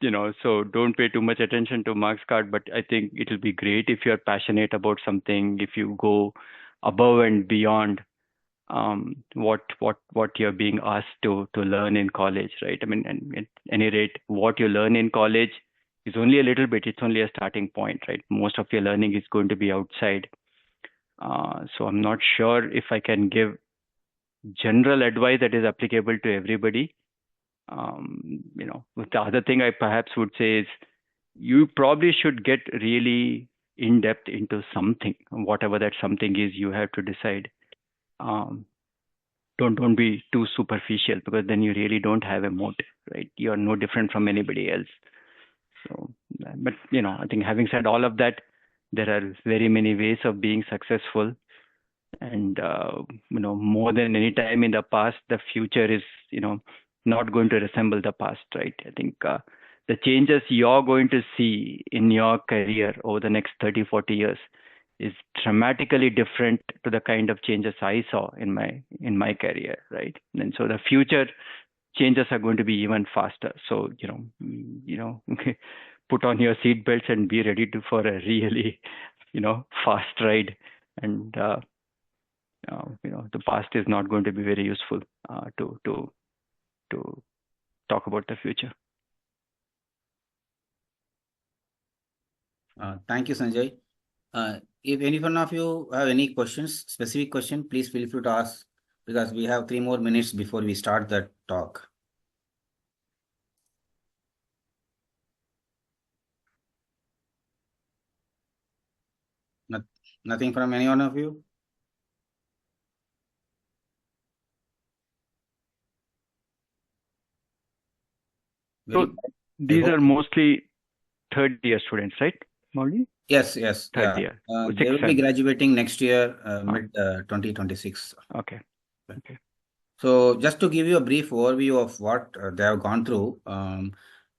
So don't pay too much attention to marks card, but I think it'll be great if you're passionate about something, if you go above and beyond what you're being asked to learn in college, right? I mean, and at any rate, what you learn in college is only a little bit. It's only a starting point, right? Most of your learning is going to be outside. So I'm not sure if I can give general advice that is applicable to everybody. The other thing I perhaps would say is you probably should get really in depth into something, whatever that something is. You have to decide. Um, don't be too superficial, because then you really don't have a motive, right? You're no different from anybody else. So, but I think having said all of that, there are very many ways of being successful, and more than any time in the past, the future is not going to resemble the past, right? I think the changes you're going to see in your career over the next 30-40 years is dramatically different to the kind of changes I saw in my career, right? And so the future changes are going to be even faster. So put on your seat belts and be ready for a really fast ride. And the past is not going to be very useful to talk about the future. Thank you, Sanjay. If any one of you have any questions, specific question, please feel free to ask, because we have 3 more minutes before we start the talk. Nothing from any one of you? So these are mostly third year students, right, Mauli? Yes. Third year. They will be graduating next year, mid 2026. Okay. So just to give you a brief overview of what they have gone through,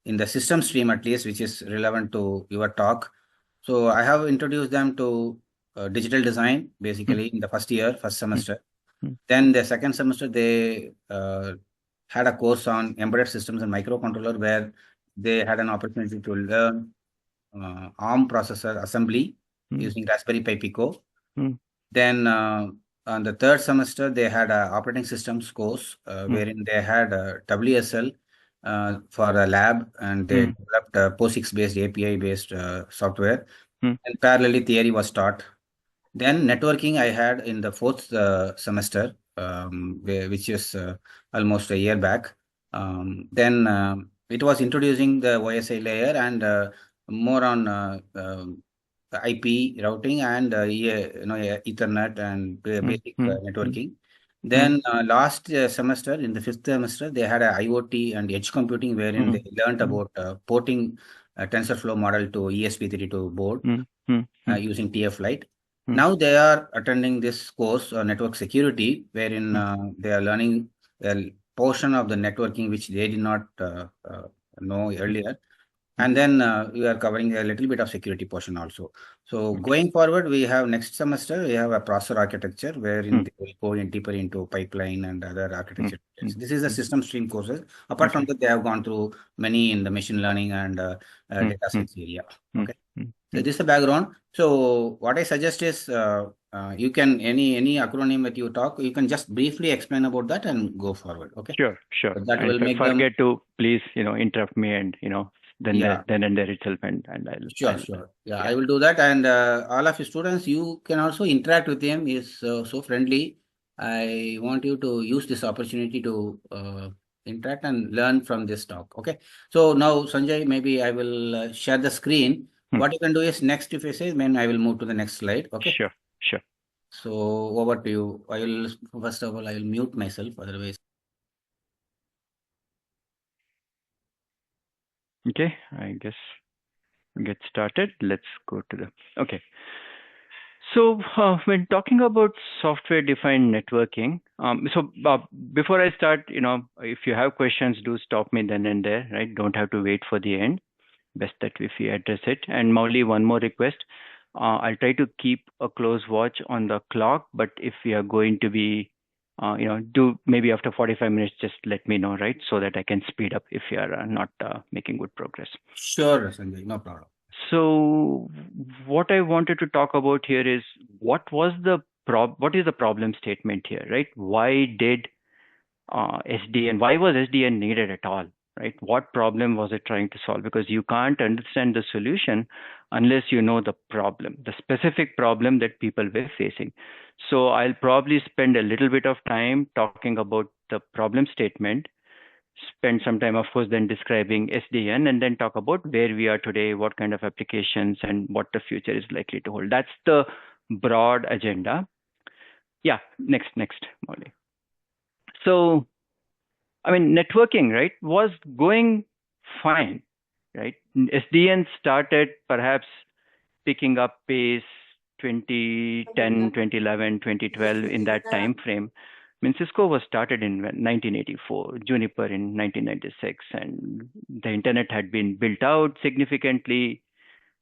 in the system stream at least, which is relevant to your talk. So I have introduced them to digital design, basically, in the first semester. Then the second semester, they had a course on embedded systems and microcontroller, where they had an opportunity to learn ARM processor assembly using Raspberry Pi Pico. Then on the third semester, they had a operating systems course wherein they had a WSL for a lab, and they developed a POSIX-based API-based software. And parallelly, theory was taught. Then networking I had in the fourth semester, which is almost a year back. Then it was introducing the OSI layer and more on IP routing and Ethernet and basic networking. Then last semester, in the fifth semester, they had a IoT and edge computing, wherein they learned about porting TensorFlow model to ESP32 board using TF Lite. Now they are attending this course, network security, wherein they are learning a portion of the networking which they did not know earlier. And then we are covering a little bit of security portion also. So going forward, we have next semester, we have a processor architecture, wherein they will go in deeper into pipeline and other architecture. This is the system stream courses. Apart from that, they have gone through many in the machine learning and data science area. Okay. So this is the background. So what I suggest is you can, any acronym that you talk, you can just briefly explain about that and go forward. Okay. Sure. So that will make forget to please, interrupt me and, then and there itself, and I'll sure. Yeah, I will do that. And all of your students, you can also interact with him. He is so friendly. I want you to use this opportunity to interact and learn from this talk. Okay. So now, Sanjay, maybe I will share the screen. What you can do is, next, if you say, then I will move to the next slide. Okay. Sure. So over to you. First of all, I will mute myself. Otherwise. Okay, I guess get started. Let's go to okay. So when talking about software-defined networking, before I start, if you have questions, do stop me then and there, right? Don't have to wait for the end. Best that if you address it. And Mauli, one more request. I'll try to keep a close watch on the clock, but if we are going to be do maybe after 45 minutes, just let me know, right? So that I can speed up if you are not making good progress. Sure, Sanjay, no problem. So what I wanted to talk about here is what is the problem statement here, right? Why did why was SDN needed at all, right? What problem was it trying to solve? Because you can't understand the solution unless you know the problem, the specific problem that people were facing. So I'll probably spend a little bit of time talking about the problem statement, spend some time, of course, then describing SDN, and then talk about where we are today, what kind of applications, and what the future is likely to hold. That's the broad agenda. Yeah, next, Molly. So I mean, networking, right, was going fine, right? SDN started perhaps picking up pace 2010, 2011, 2012 in that time frame. I mean, Cisco was started in 1984, Juniper in 1996, and the internet had been built out significantly.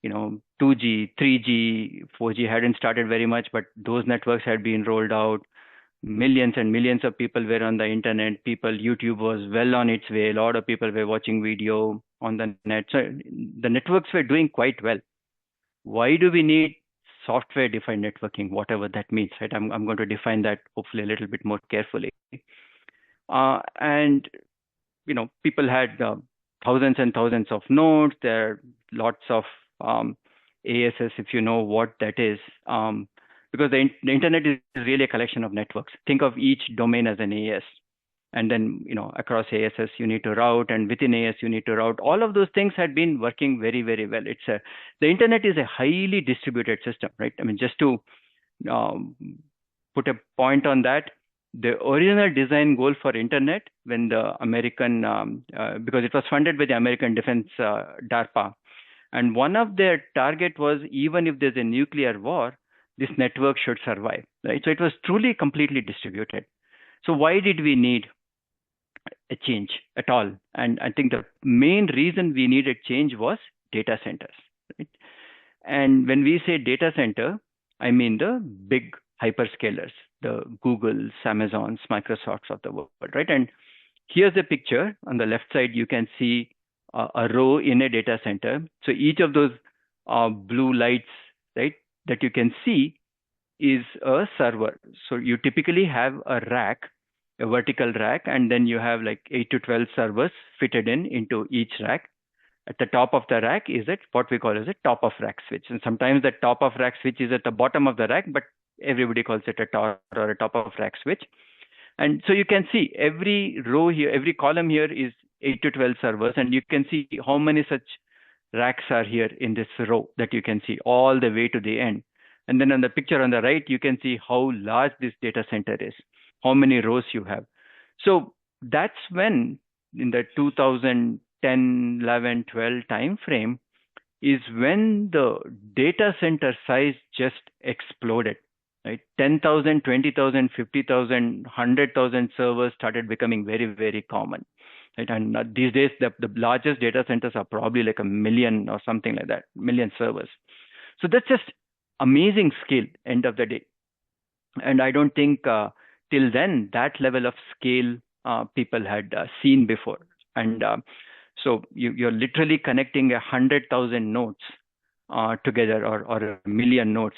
2G, 3G, 4G hadn't started very much, but those networks had been rolled out. Millions and millions of people were on the internet. YouTube was well on its way. A lot of people were watching video on the net. So the networks were doing quite well. Why do we need software defined networking, whatever that means, right? I'm going to define that hopefully a little bit more carefully. And people had thousands and thousands of nodes. There are lots of ASS, if you know what that is. Because the internet is really a collection of networks. Think of each domain as an AS. And then, across ASS, you need to route, and within AS, you need to route. All of those things had been working very, very well. The internet is a highly distributed system, right? I mean, just to put a point on that, the original design goal for internet, when the American, because it was funded by the American Defense, DARPA, and one of their target was, even if there's a nuclear war, this network should survive, right? So it was truly completely distributed. So why did we need a change at all? And I think the main reason we needed change was data centers, right? And when we say data center, I mean the big hyperscalers, the Googles, Amazons, Microsofts of the world, right? And here's a picture. On the left side, you can see a row in a data center. So each of those blue lights, right, that you can see is a server. So you typically have a rack, a vertical rack, and then you have like 8 to 12 servers fitted into each rack. At the top of the rack is what we call as a top of rack switch. And sometimes the top of rack switch is at the bottom of the rack, but everybody calls it a TOR, or a top of rack switch. And so you can see every row here, every column here is 8 to 12 servers, and you can see how many such racks are here in this row that you can see all the way to the end. And then on the picture on the right, you can see how large this data center is, how many rows you have. So that's when, in the 2010, 11, 12 time frame, is when the data center size just exploded. Right? 10,000, 20,000, 50,000, 100,000 servers started becoming very, very common. Right? And these days, the largest data centers are probably like 1 million or something like that, million servers. So that's just amazing scale, end of the day. And I don't think till then that level of scale people had seen before. And so you're literally connecting 100,000 nodes together, or 1 million nodes.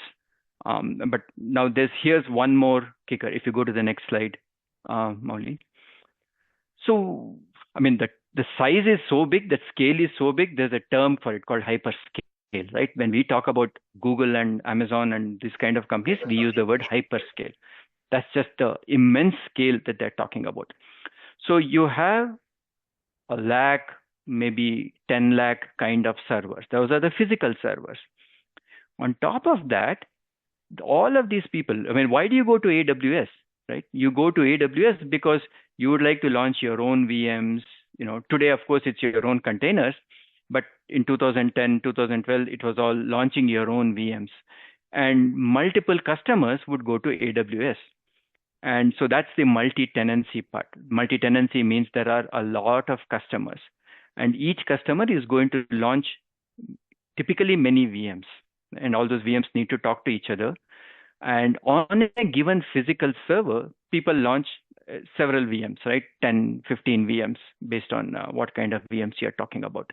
But now here's one more kicker. If you go to the next slide, Molly. So, I mean, the size is so big, the scale is so big, there's a term for it called hyperscale, right? When we talk about Google and Amazon and these kind of companies, we use the word hyperscale. That's just the immense scale that they're talking about. So you have 1 lakh, maybe 10 lakh kind of servers. Those are the physical servers. On top of that, all of these people, I mean, why do you go to AWS, right? You go to AWS because you would like to launch your own VMs. Today, of course, it's your own containers, but in 2010, 2012, it was all launching your own VMs. And multiple customers would go to AWS. And so that's the multi-tenancy part. Multi-tenancy means there are a lot of customers, and each customer is going to launch typically many VMs. And all those VMs need to talk to each other. And on a given physical server, people launch several VMs, right? 10, 15 VMs based on what kind of VMs you're talking about.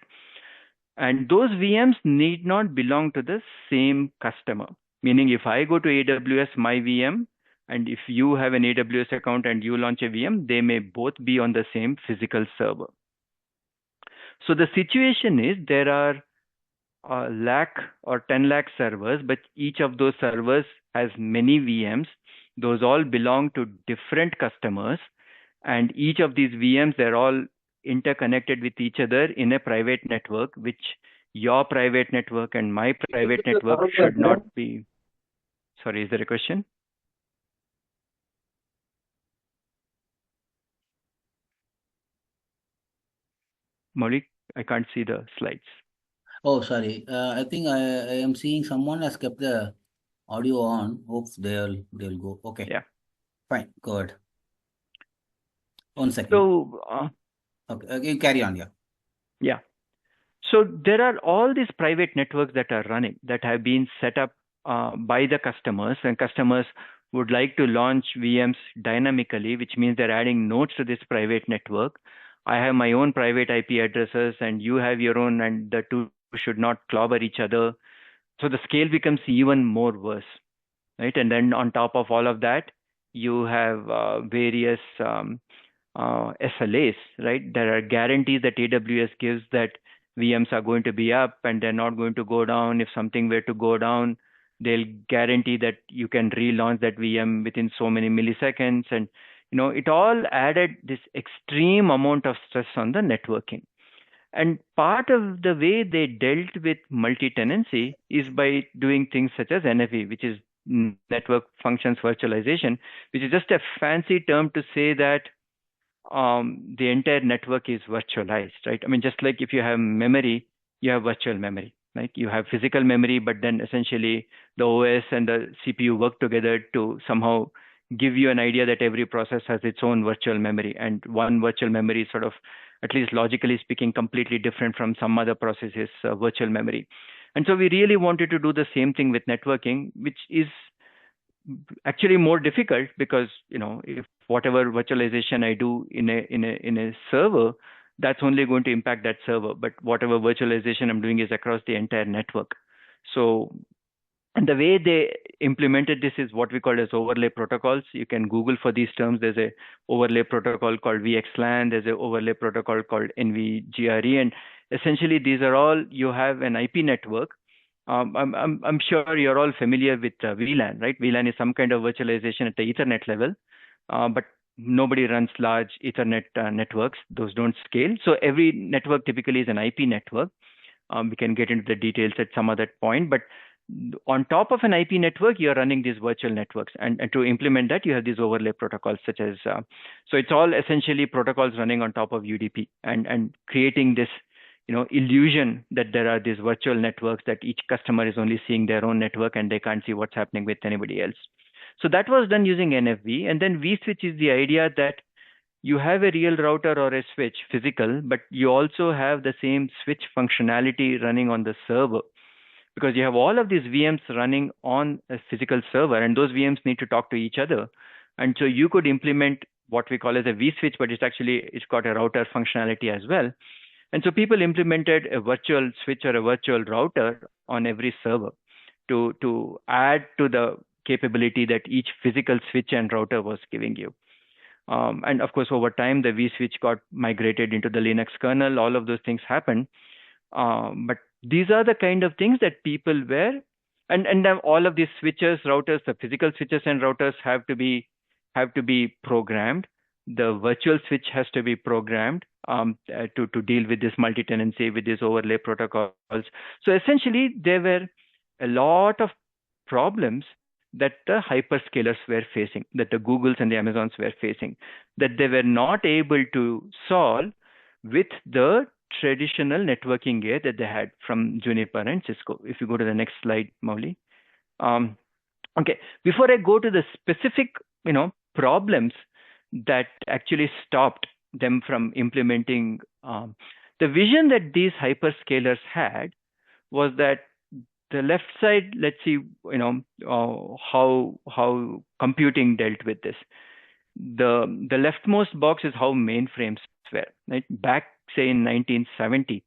And those VMs need not belong to the same customer. Meaning, if I go to AWS, my VM, and if you have an AWS account and you launch a VM, they may both be on the same physical server. So the situation is there are a lakh or 10 lakh servers, but each of those servers has many VMs. Those all belong to different customers, and each of these VMs, they're all interconnected with each other in a private network, which your private network and my private network should not be. Sorry, is there a question? Maulik, I can't see the slides. Oh, sorry. I think I am seeing someone has kept the audio on. Hope they'll go. Okay. Yeah. Fine. Go ahead. 1 second. So, Okay, you carry on. Yeah. yeah. So there are all these private networks that are running that have been set up by the customers, and customers would like to launch VMs dynamically, which means they're adding nodes to this private network. I have my own private IP addresses, and you have your own, and the two should not clobber each other. So the scale becomes even more worse, right? And then on top of all of that, you have various SLAs, right? There are guarantees that AWS gives that VMs are going to be up and they're not going to go down. If something were to go down, they'll guarantee that you can relaunch that VM within so many milliseconds. And it all added this extreme amount of stress on the networking. And part of the way they dealt with multi-tenancy is by doing things such as NFV, which is network functions virtualization, which is just a fancy term to say that the entire network is virtualized, right? I mean, just like if you have memory, you have virtual memory. Like you have physical memory, but then essentially the OS and the CPU work together to somehow give you an idea that every process has its own virtual memory, and one virtual memory is sort of, at least logically speaking, completely different from some other processes' virtual memory. And so we really wanted to do the same thing with networking, which is actually more difficult because if whatever virtualization I do in a server, that's only going to impact that server, but whatever virtualization I'm doing is across the entire network. So, and the way they implemented this is what we call as overlay protocols. You can Google for these terms. There's a overlay protocol called VXLAN. There's a overlay protocol called NVGRE, and essentially these are all, you have an IP network. I'm sure you're all familiar with VLAN, right? VLAN is some kind of virtualization at the Ethernet level, but nobody runs large Ethernet networks. Those don't scale. So every network typically is an IP network. We can get into the details at some other point, but on top of an IP network, you're running these virtual networks, and to implement that, you have these overlay protocols such as, so it's all essentially protocols running on top of UDP and creating this illusion that there are these virtual networks, that each customer is only seeing their own network and they can't see what's happening with anybody else. So that was done using NFV. And then vSwitch is the idea that you have a real router or a switch physical, but you also have the same switch functionality running on the server, because you have all of these VMs running on a physical server, and those VMs need to talk to each other. And so you could implement what we call as a vSwitch, but it's got a router functionality as well. And so people implemented a virtual switch or a virtual router on every server to add to the capability that each physical switch and router was giving you. And of course, over time, the vSwitch got migrated into the Linux kernel. All of those things happened. But these are the kind of things that people were, and then all of these switches, routers, the physical switches and routers have to be programmed. The virtual switch has to be programmed to deal with this multi-tenancy, with these overlay protocols. So essentially, there were a lot of problems that the hyperscalers were facing, that the Googles and the Amazons were facing, that they were not able to solve with the traditional networking gear that they had from Juniper and Cisco. If you go to the next slide, Mauli. Okay, before I go to the specific, problems that actually stopped them from implementing, the vision that these hyperscalers had was that the left side, let's see, how computing dealt with this. The leftmost box is how mainframes were, right? Back, say, in 1970,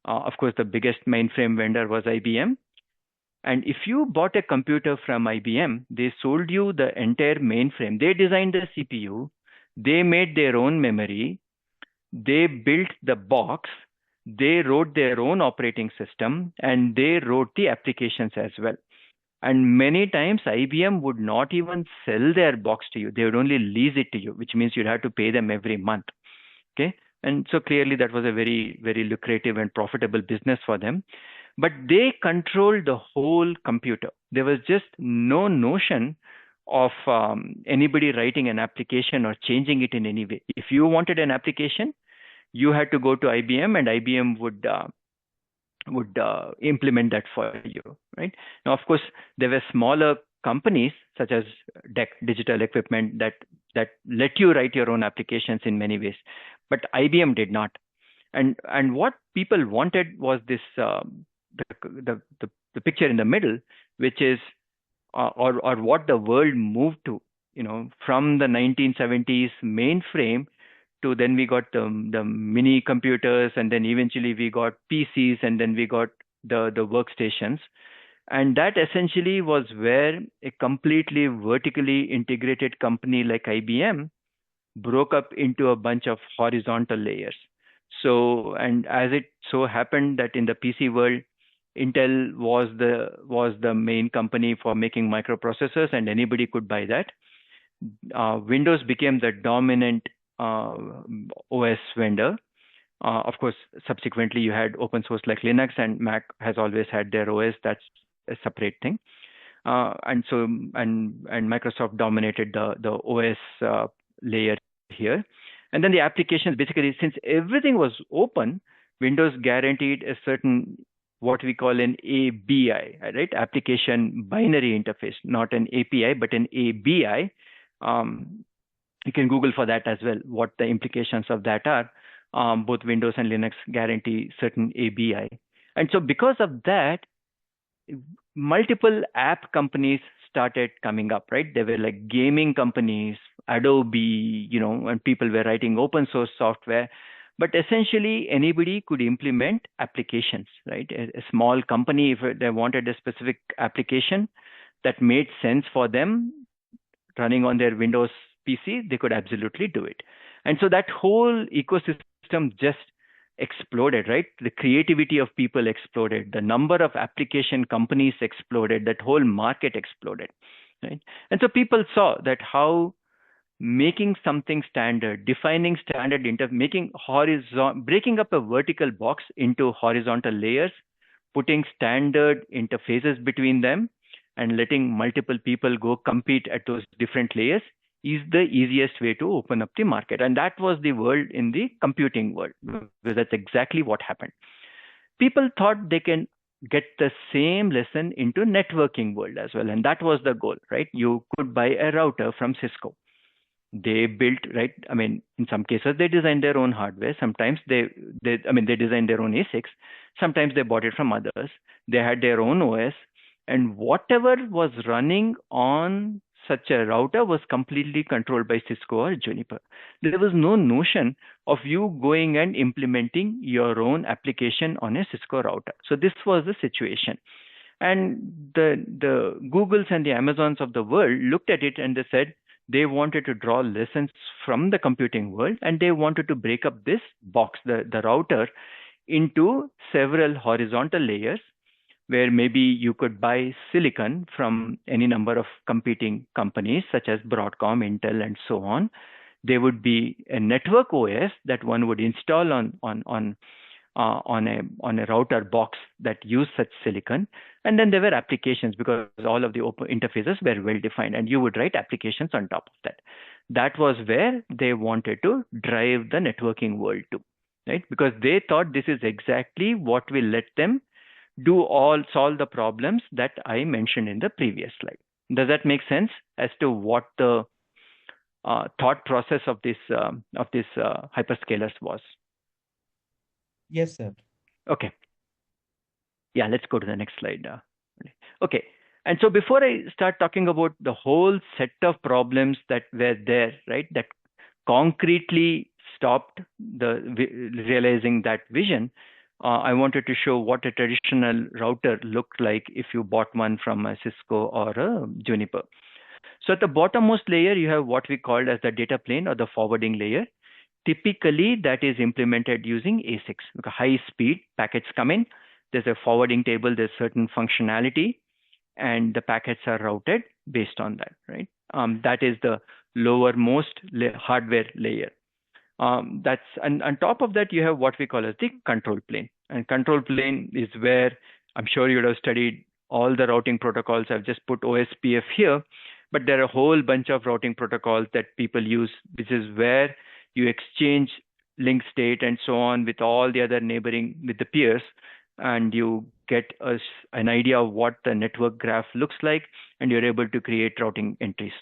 of course, the biggest mainframe vendor was IBM. And if you bought a computer from IBM, they sold you the entire mainframe. They designed the CPU, they made their own memory, they built the box, they wrote their own operating system, and they wrote the applications as well. And many times IBM would not even sell their box to you. They would only lease it to you, which means you'd have to pay them every month. Okay. And so clearly that was a very, very lucrative and profitable business for them. But they controlled the whole computer. There was just no notion of anybody writing an application or changing it in any way. If you wanted an application, you had to go to IBM, and IBM would implement that for you, right? Now, of course, there were smaller companies such as DEC, Digital Equipment, that let you write your own applications in many ways, but IBM did not. And what people wanted was this the picture in the middle, which is or what the world moved to, from the 1970s mainframe to then we got the mini computers, and then eventually we got PCs, and then we got the workstations. And that essentially was where a completely vertically integrated company like IBM broke up into a bunch of horizontal layers. So, and as it so happened that in the PC world, Intel was the main company for making microprocessors, and anybody could buy that. Windows became the dominant OS vendor. Of course, subsequently you had open source like Linux, and Mac has always had their OS. That's a separate thing. And Microsoft dominated the OS layer here. And then the applications, basically, since everything was open, Windows guaranteed a certain, what we call an ABI, right? Application binary interface, not an API, but an ABI. You can Google for that as well, what the implications of that are. Both Windows and Linux guarantee certain ABI. And so because of that, multiple app companies started coming up, right? They were like gaming companies, Adobe, and people were writing open source software. But essentially, anybody could implement applications, right? A small company, if they wanted a specific application that made sense for them running on their Windows PC, they could absolutely do it. And so that whole ecosystem just exploded, right? The creativity of people exploded. The number of application companies exploded. That whole market exploded, right? And so people saw that how making something standard, defining standard, making breaking up a vertical box into horizontal layers, putting standard interfaces between them, and letting multiple people go compete at those different layers is the easiest way to open up the market. And that was the world in the computing world, because that's exactly what happened. People thought they can get the same lesson into networking world as well. And that was the goal, right? You could buy a router from Cisco. They built, right? I mean, in some cases, they designed their own hardware. Sometimes they designed their own ASICs. Sometimes they bought it from others. They had their own OS. And whatever was running on such a router was completely controlled by Cisco or Juniper. There was no notion of you going and implementing your own application on a Cisco router. So this was the situation. And the Googles and the Amazons of the world looked at it and they said they wanted to draw lessons from the computing world, and they wanted to break up this box, the router, into several horizontal layers, where maybe you could buy silicon from any number of competing companies such as Broadcom, Intel, and so on. There would be a network OS that one would install on a router box that used such silicon. And then there were applications, because all of the open interfaces were well defined, and you would write applications on top of that. That was where they wanted to drive the networking world to, right? Because they thought this is exactly what will let them solve the problems that I mentioned in the previous slide. Does that make sense as to what the thought process of this hyperscalers was? Yes, sir. Okay. Yeah, let's go to the next slide. Okay. And so before I start talking about the whole set of problems that were there, right, that concretely stopped the realizing that vision, I wanted to show what a traditional router looked like if you bought one from a Cisco or a Juniper. So at the bottommost layer, you have what we called as the data plane or the forwarding layer. Typically, that is implemented using ASICs. High speed packets come in. There's a forwarding table. There's certain functionality, and the packets are routed based on that, right? That is the lowermost hardware layer. That's and on top of that, you have what we call as the control plane. And control plane is where I'm sure you would have studied all the routing protocols. I've just put OSPF here, but there are a whole bunch of routing protocols that people use, which is where you exchange link state and so on with all the other neighboring with the peers, and you get an idea of what the network graph looks like, and you're able to create routing entries.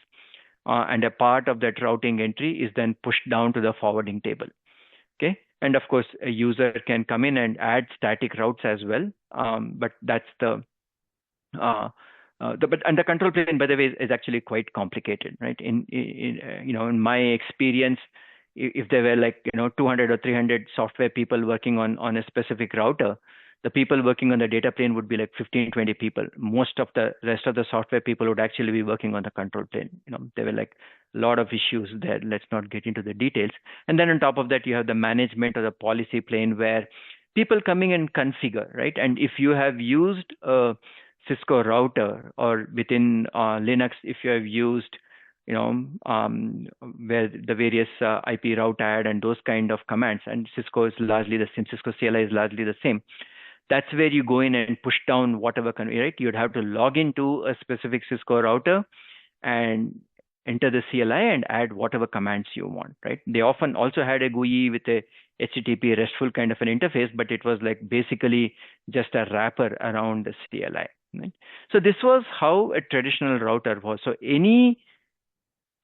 And a part of that routing entry is then pushed down to the forwarding table. Okay. And of course, a user can come in and add static routes as well. But that's and the control plane, by the way, is actually quite complicated, right? In my experience, if there were 200 or 300 software people working on a specific router, the people working on the data plane would be like 15, 20 people. Most of the rest of the software people would actually be working on the control plane. There were like a lot of issues there. Let's not get into the details. And then on top of that, you have the management or the policy plane where people coming and configure, right? And if you have used a Cisco router or within Linux, if you have used where the various IP route add and those kind of commands, and Cisco is largely the same, Cisco CLI is largely the same. That's where you go in and push down whatever, right? You'd have to log into a specific Cisco router and enter the CLI and add whatever commands you want, right? They often also had a GUI with a HTTP RESTful kind of an interface, but it was like basically just a wrapper around the CLI. Right? So this was how a traditional router was. So any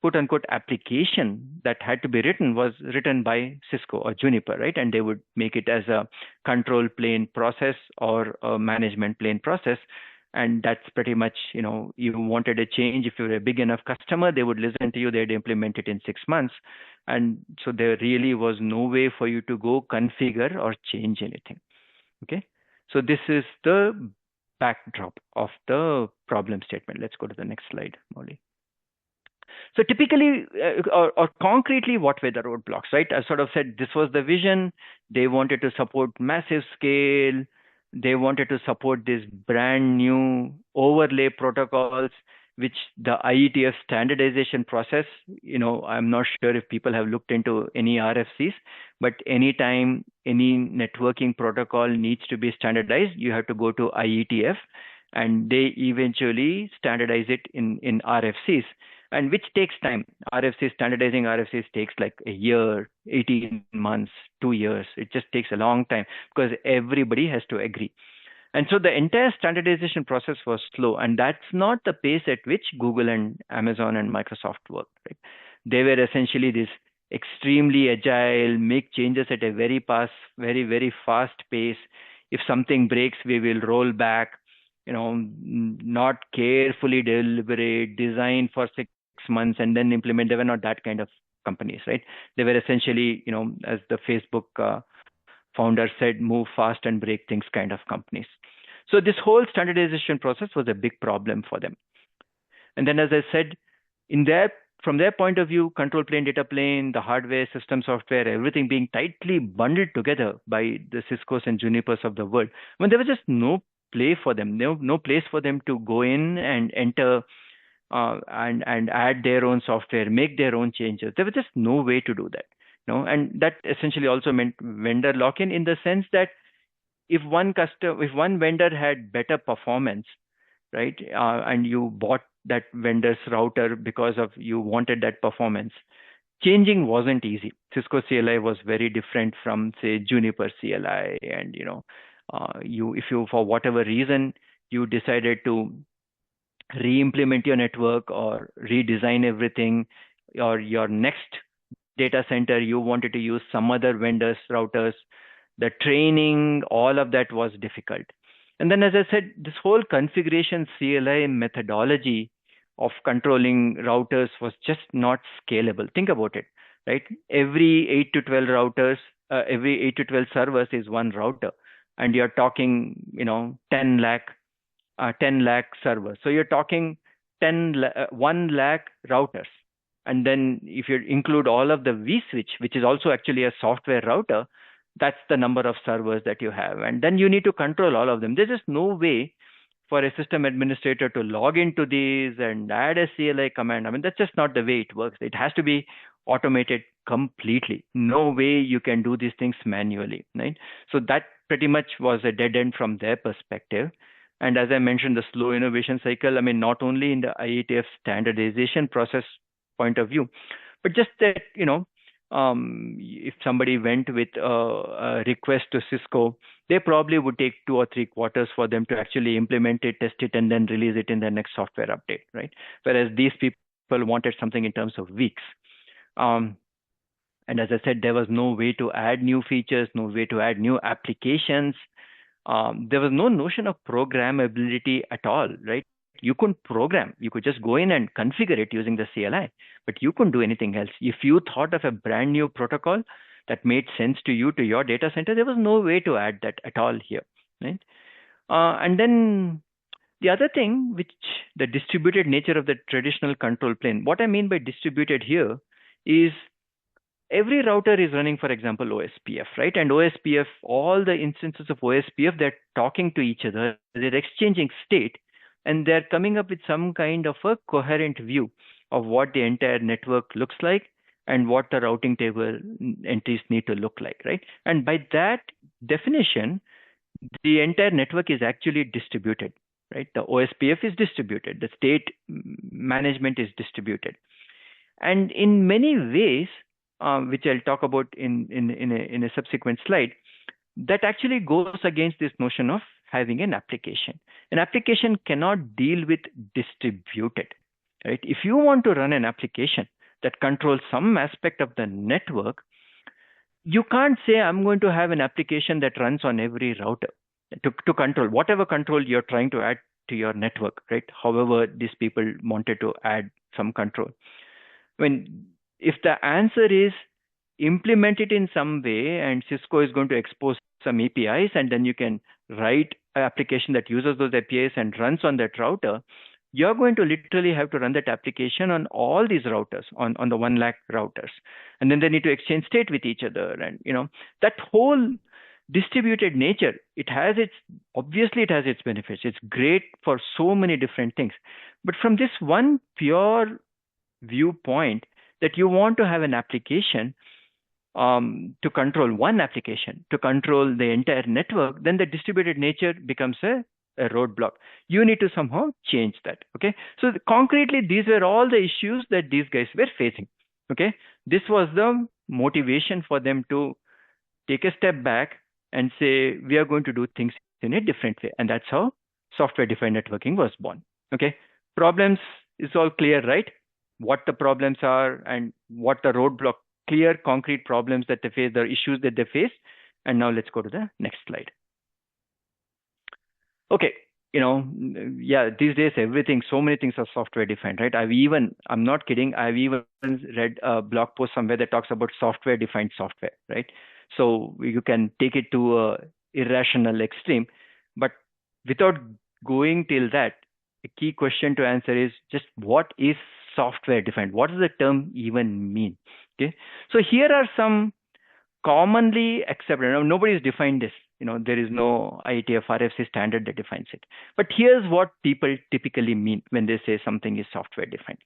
quote unquote application that had to be written was written by Cisco or Juniper, right? And they would make it as a control plane process or a management plane process. And that's pretty much, you wanted a change. If you were a big enough customer, they would listen to you. They'd implement it in 6 months. And so there really was no way for you to go configure or change anything. Okay. So this is the backdrop of the problem statement. Let's go to the next slide, Molly. So typically, or concretely, what were the roadblocks, right? I sort of said this was the vision. They wanted to support massive scale. They wanted to support this brand new overlay protocols, which the IETF standardization process, I'm not sure if people have looked into any RFCs, but anytime any networking protocol needs to be standardized, you have to go to IETF, and they eventually standardize it in RFCs, and which takes time. Standardizing RFCs takes like a year, 18 months, 2 years. It just takes a long time because everybody has to agree. And so the entire standardization process was slow, and that's not the pace at which Google and Amazon and Microsoft worked. Right? They were essentially this extremely agile, make changes at a very very fast pace. If something breaks, we will roll back. Not carefully deliberate, design for 6 months and then implement. They were not that kind of companies, right? They were essentially, as the Facebook founder said, move fast and break things kind of companies. So this whole standardization process was a big problem for them. And then, as I said, from their point of view, control plane, data plane, the hardware, system, software, everything being tightly bundled together by the Ciscos and Junipers of the world, when there was just no play for them, no place for them to go in and enter and add their own software, make their own changes. There was just no way to do that. And that essentially also meant vendor lock-in in the sense that if one vendor had better performance, right, and you bought that vendor's router because of you wanted that performance, changing wasn't easy. Cisco CLI was very different from, say, Juniper CLI, and if you for whatever reason you decided to re-implement your network or redesign everything, or your next data center, you wanted to use some other vendor's routers, the training, all of that was difficult. And then, as I said, this whole configuration CLI methodology of controlling routers was just not scalable. Think about it, right? Every 8 to 12 routers, every 8 to 12 servers is one router. And you're talking, 10 lakh servers. So you're talking 1 lakh routers. And then if you include all of the vSwitch, which is also actually a software router, that's the number of servers that you have. And then you need to control all of them. There's just no way for a system administrator to log into these and add a CLI command. I mean, that's just not the way it works. It has to be automated completely. No way you can do these things manually, right? So that pretty much was a dead end from their perspective. And as I mentioned, the slow innovation cycle, I mean, not only in the IETF standardization process point of view, but just that, if somebody went with a request to Cisco, they probably would take 2 or 3 quarters for them to actually implement it, test it, and then release it in the next software update, right? Whereas these people wanted something in terms of weeks. And as I said, there was no way to add new features, no way to add new applications. There was no notion of programmability at all, right? You couldn't program. You could just go in and configure it using the CLI, but you couldn't do anything else. If you thought of a brand new protocol that made sense to you, to your data center, there was no way to add that at all here, right? And then the other thing, which the distributed nature of the traditional control plane, what I mean by distributed here is every router is running, for example, OSPF, right? And OSPF, all the instances of OSPF, they're talking to each other, they're exchanging state, and they're coming up with some kind of a coherent view of what the entire network looks like and what the routing table entries need to look like, right? And by that definition, the entire network is actually distributed, right? The OSPF is distributed, the state management is distributed. And in many ways, which I'll talk about in a subsequent slide, that actually goes against this notion of having an application. An application cannot deal with distributed, right? If you want to run an application that controls some aspect of the network, you can't say I'm going to have an application that runs on every router to control whatever control you're trying to add to your network, right? However, these people wanted to add some control. If the answer is implement it in some way and Cisco is going to expose some APIs and then you can write an application that uses those APIs and runs on that router, you're going to literally have to run that application on all these routers, on the 1 lakh routers. And then they need to exchange state with each other. And, that whole distributed nature, obviously it has its benefits. It's great for so many different things. But from this one pure viewpoint, that you want to have an application to control one application, to control the entire network, then the distributed nature becomes a roadblock. You need to somehow change that. Okay. So concretely, these were all the issues that these guys were facing. Okay. This was the motivation for them to take a step back and say, we are going to do things in a different way. And that's how software-defined networking was born. Okay. Problems is all clear, right? What the problems are and what the roadblock, clear, concrete problems that they face, the issues that they face. And now let's go to the next slide. Okay, these days so many things are software defined, right? I'm not kidding, I've even read a blog post somewhere that talks about software defined software, right? So you can take it to a irrational extreme, but without going till that, the key question to answer is just what is software defined? What does the term even mean? Okay, so here are some commonly accepted. Now, nobody's defined this. There is no IETF RFC standard that defines it. But here's what people typically mean when they say something is software defined.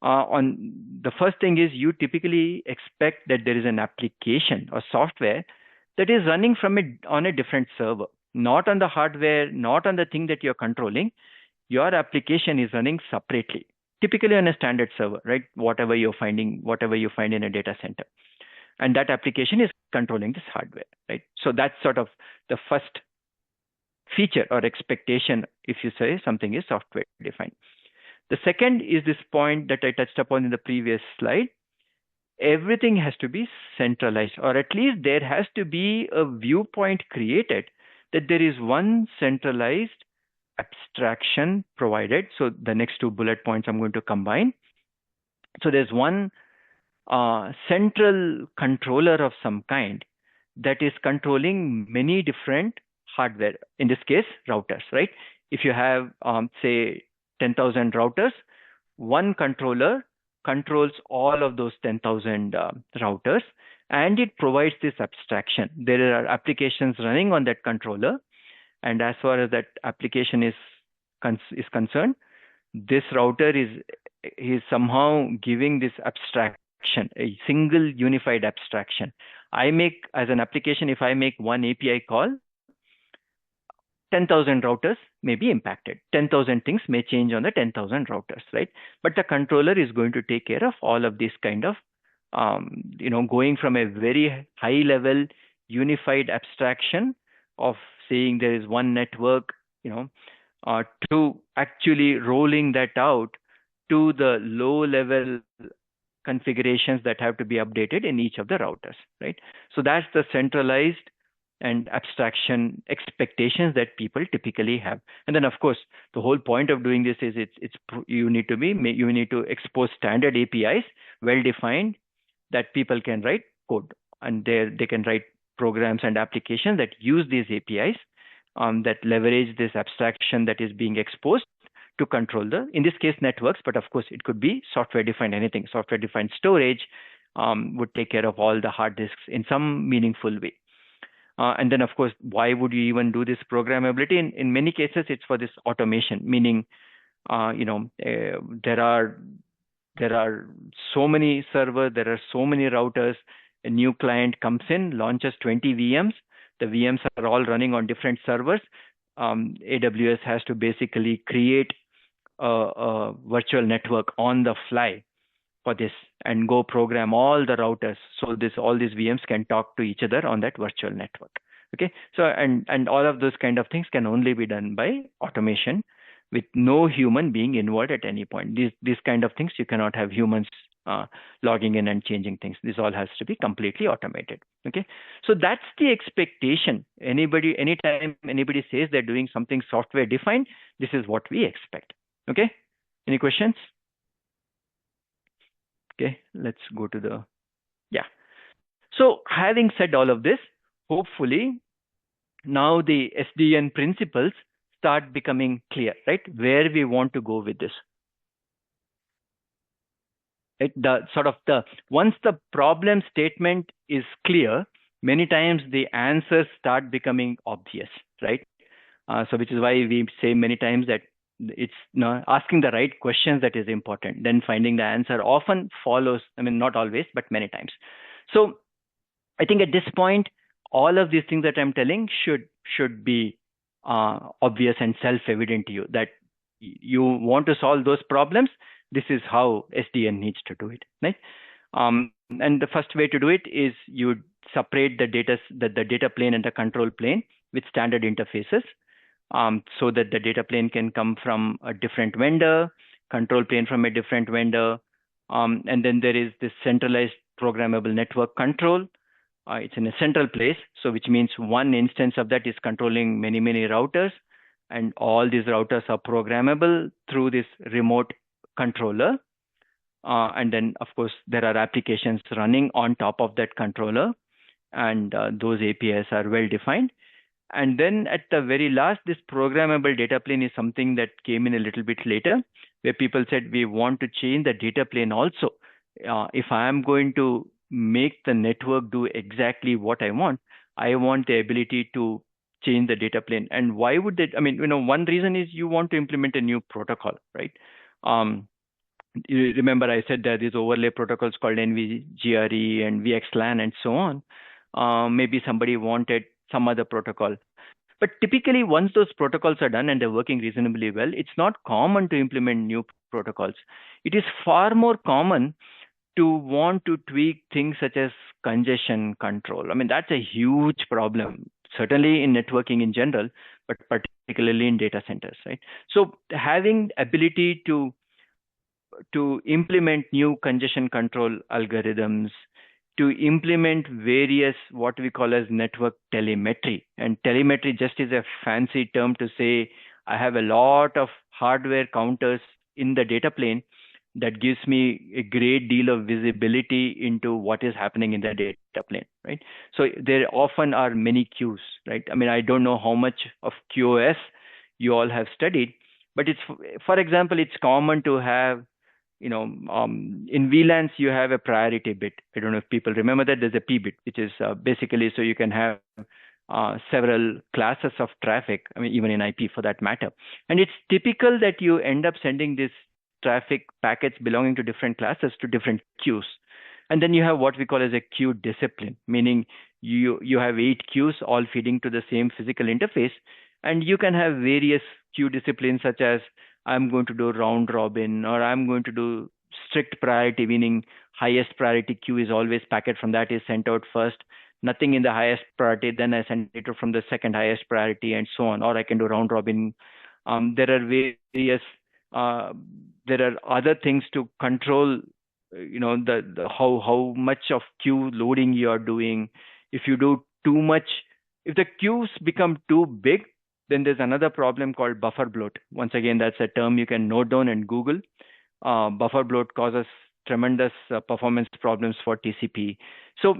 On the first thing is you typically expect that there is an application or software that is running on a different server, not on the hardware, not on the thing that you're controlling. Your application is running separately, typically on a standard server, right? Whatever you find in a data center. And that application is controlling this hardware, right? So that's sort of the first feature or expectation if you say something is software defined. The second is this point that I touched upon in the previous slide. Everything has to be centralized, or at least there has to be a viewpoint created that there is one centralized abstraction provided. So the next two bullet points I'm going to combine. So there's one central controller of some kind that is controlling many different hardware, in this case, routers, right? If you have, say, 10,000 routers, one controller controls all of those 10,000 routers, and it provides this abstraction. There are applications running on that controller, and as far as that application is concerned, this router is somehow giving this abstraction, a single unified abstraction. I make, as an application, if I make one API call, 10,000 routers may be impacted. 10,000 things may change on the 10,000 routers, right? But the controller is going to take care of all of this kind of, going from a very high level unified abstraction of saying there is one network, to actually rolling that out to the low level configurations that have to be updated in each of the routers, right? So that's the centralized and abstraction expectations that people typically have. And then, of course, the whole point of doing this is you need to expose standard APIs, well defined, that people can write code, and they can write programs and applications that use these APIs, that leverage this abstraction that is being exposed to control in this case, networks, but of course it could be software defined anything. Software defined storage would take care of all the hard disks in some meaningful way. And then, of course, why would you even do this programmability? In many cases, it's for this automation, meaning, there are so many servers, there are so many routers. A new client comes in, launches 20 VMs. The VMs are all running on different servers. AWS has to basically create a virtual network on the fly for this and go program all the routers so all these VMs can talk to each other on that virtual network. Okay, so and all of those kind of things can only be done by automation with no human being involved at any point. These kind of things you cannot have humans logging in and changing things. This all has to be completely automated. Okay, so that's the expectation. Anytime anybody says they're doing something software defined, this is what we expect. Okay, any questions? Okay, let's go to so having said all of this, hopefully now the SDN principles start becoming clear, right? Where we want to go with this. Once the problem statement is clear, many times the answers start becoming obvious, right? So which is why we say many times that it's asking the right questions that is important. Then finding the answer often follows. I mean, not always, but many times. So I think at this point, all of these things that I'm telling should be obvious and self-evident to you, that you want to solve those problems. This is how SDN needs to do it, right? And the first way to do it is you separate the data plane and the control plane with standard interfaces, so that the data plane can come from a different vendor, control plane from a different vendor, and then there is this centralized programmable network control. It's in a central place, so which means one instance of that is controlling many routers, and all these routers are programmable through this remote controller. And then, of course, there are applications running on top of that controller, and those APIs are well defined. And then at the very last, this programmable data plane is something that came in a little bit later, where people said we want to change the data plane also. If I am going to make the network do exactly what I want the ability to change the data plane. And why would that? I mean, one reason is you want to implement a new protocol, right? You remember I said there are these overlay protocols called NVGRE and VXLAN and so on. Maybe somebody wanted some other protocol. But typically, once those protocols are done and they're working reasonably well, it's not common to implement new protocols. It is far more common to want to tweak things such as congestion control. I mean, that's a huge problem, certainly in networking in general, but particularly in data centers, right? So having ability to implement new congestion control algorithms, to implement various what we call as network telemetry. And telemetry just is a fancy term to say I have a lot of hardware counters in the data plane that gives me a great deal of visibility into what is happening in the data plane, right? So there often are many queues, right? I mean, I don't know how much of QoS you all have studied, but it's, for example, it's common to have, in VLANs, you have a priority bit. I don't know if people remember that. There's a P bit, which is basically so you can have several classes of traffic, I mean, even in IP for that matter. And it's typical that you end up sending this traffic packets belonging to different classes to different queues. And then you have what we call as a queue discipline, meaning you have 8 queues all feeding to the same physical interface. And you can have various queue disciplines such as I'm going to do round robin, or I'm going to do strict priority, meaning highest priority queue is always packet from that is sent out first. Nothing in the highest priority, then I send it from the second highest priority, and so on. Or I can do round robin. There are various. There are other things to control. The how much of queue loading you are doing. If you do too much, if the queues become too big, then there's another problem called buffer bloat. Once again, that's a term you can note down and Google. Buffer bloat causes tremendous performance problems for TCP. So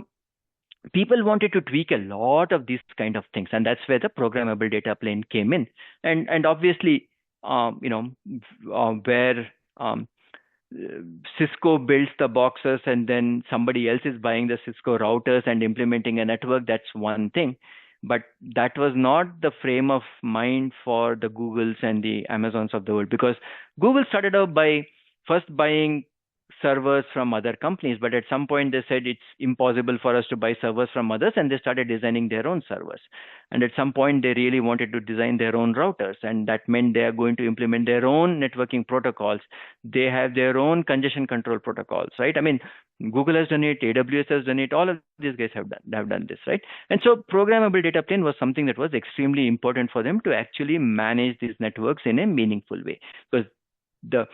people wanted to tweak a lot of these kind of things, and that's where the programmable data plane came in. And obviously, where Cisco builds the boxes and then somebody else is buying the Cisco routers and implementing a network, that's one thing. But that was not the frame of mind for the Googles and the Amazons of the world, because Google started out by first buying servers from other companies, but at some point they said it's impossible for us to buy servers from others, and they started designing their own servers. And at some point they really wanted to design their own routers, and that meant they are going to implement their own networking protocols. They have their own congestion control protocols, right? I mean, Google has done it, AWS has done it, all of these guys have done this, right? And so programmable data plane was something that was extremely important for them to actually manage these networks in a meaningful way, because the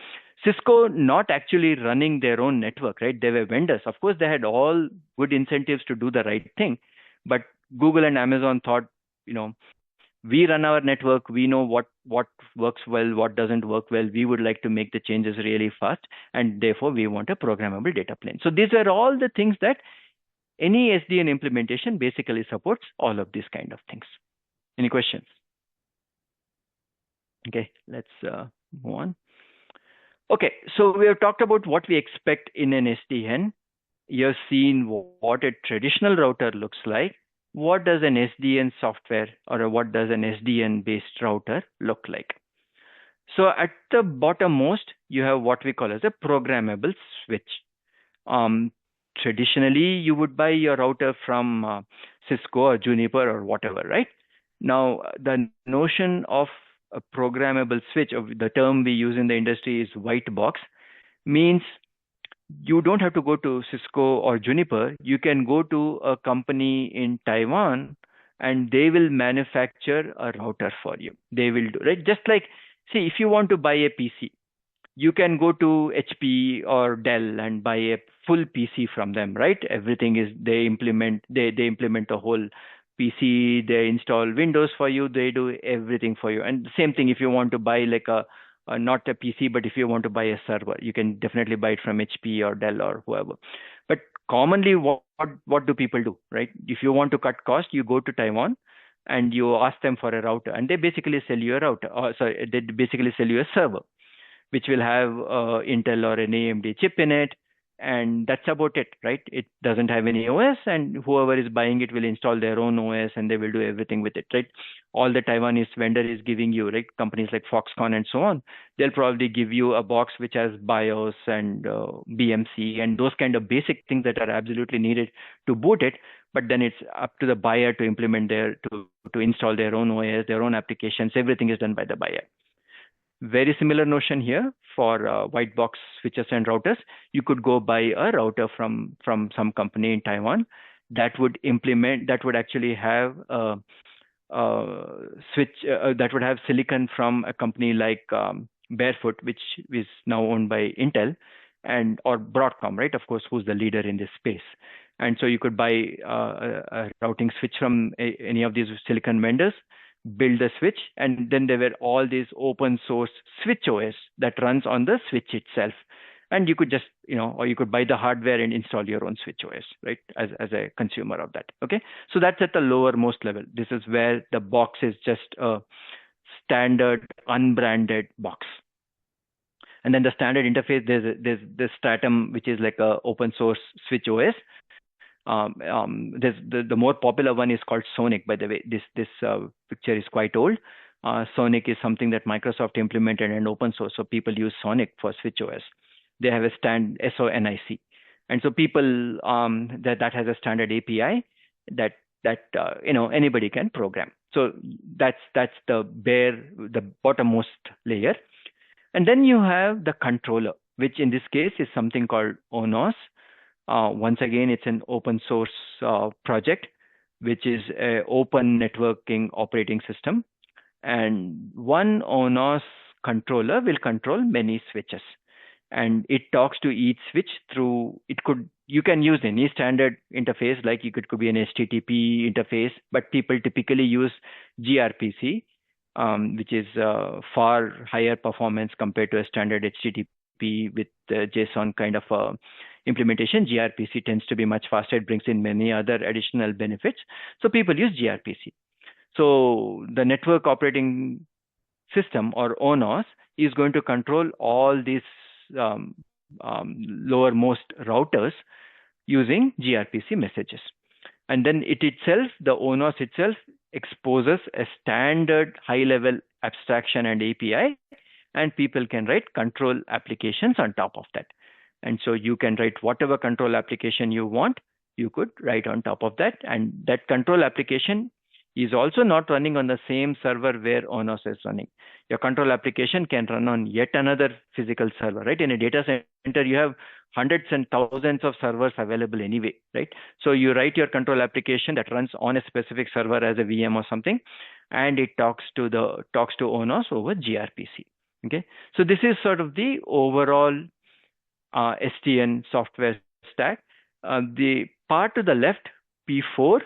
Cisco not actually running their own network, right? They were vendors. Of course, they had all good incentives to do the right thing, but Google and Amazon thought, we run our network, we know what works well, what doesn't work well. We would like to make the changes really fast, and therefore we want a programmable data plane. So these are all the things that any SDN implementation basically supports, all of these kind of things. Any questions? Okay, let's move on. Okay, so we have talked about what we expect in an SDN. You've seen what a traditional router looks like. What does an SDN software or what does an SDN based router look like? So at the bottommost, you have what we call as a programmable switch. Traditionally, you would buy your router from Cisco or Juniper or whatever, right? Now, the notion of a programmable switch, the term we use in the industry is white box, means you don't have to go to Cisco or Juniper. You can go to a company in Taiwan and they will manufacture a router for you. They will do, right? Just like, see, if you want to buy a PC, you can go to HP or Dell and buy a full PC from them, right? Everything is, they implement the whole PC, they install Windows for you, they do everything for you. And the same thing if you want to buy like not a PC, but if you want to buy a server, you can definitely buy it from HP or Dell or whoever. But commonly, what do people do, right? If you want to cut cost, you go to Taiwan and you ask them for a router, and they basically sell you a router. They basically sell you a server, which will have Intel or an AMD chip in it. And that's about it, right? It doesn't have any OS, and whoever is buying it will install their own OS and they will do everything with it, right? All the Taiwanese vendor is giving you, right? Companies like Foxconn and so on, they'll probably give you a box which has BIOS and BMC and those kind of basic things that are absolutely needed to boot it. But then it's up to the buyer to implement to install their own OS, their own applications. Everything is done by the buyer. Very similar notion here for white box switches and routers. You could go buy a router from some company in Taiwan that would actually have a switch that would have silicon from a company like Barefoot, which is now owned by Intel or Broadcom, right? Of course, who's the leader in this space. And so you could buy a routing switch from any of these silicon vendors, build the switch, and then there were all these open source switch OS that runs on the switch itself. And you could just, or you could buy the hardware and install your own switch OS, right, as a consumer of that. Okay, so that's at the lowermost level. This is where the box is just a standard unbranded box. And then the standard interface, there's the Stratum, which is like a open source switch OS. There's the more popular one is called Sonic. By the way, this picture is quite old. Sonic is something that Microsoft implemented and open source, so people use Sonic for switch OS. They have a SONIC, and so people that has a standard API that anybody can program. So that's the bottommost layer. And then you have the controller, which in this case is something called ONOS. Once again, it's an open source project, which is an open networking operating system. And one ONOS controller will control many switches. And it talks to each switch through, you can use any standard interface, like it could be an HTTP interface, but people typically use gRPC, which is far higher performance compared to a standard HTTP with JSON kind of implementation. gRPC tends to be much faster. It brings in many other additional benefits. So people use gRPC. So the network operating system, or ONOS, is going to control all these lowermost routers using gRPC messages. And then the ONOS itself exposes a standard high-level abstraction and API, and people can write control applications on top of that. And so you can write whatever control application you want, you could write on top of that. And that control application is also not running on the same server where ONOS is running. Your control application can run on yet another physical server, right? In a data center, you have hundreds and thousands of servers available anyway, right? So you write your control application that runs on a specific server as a VM or something, and it talks to ONOS over gRPC. Okay, so this is sort of the overall SDN software stack. The part to the left, P4,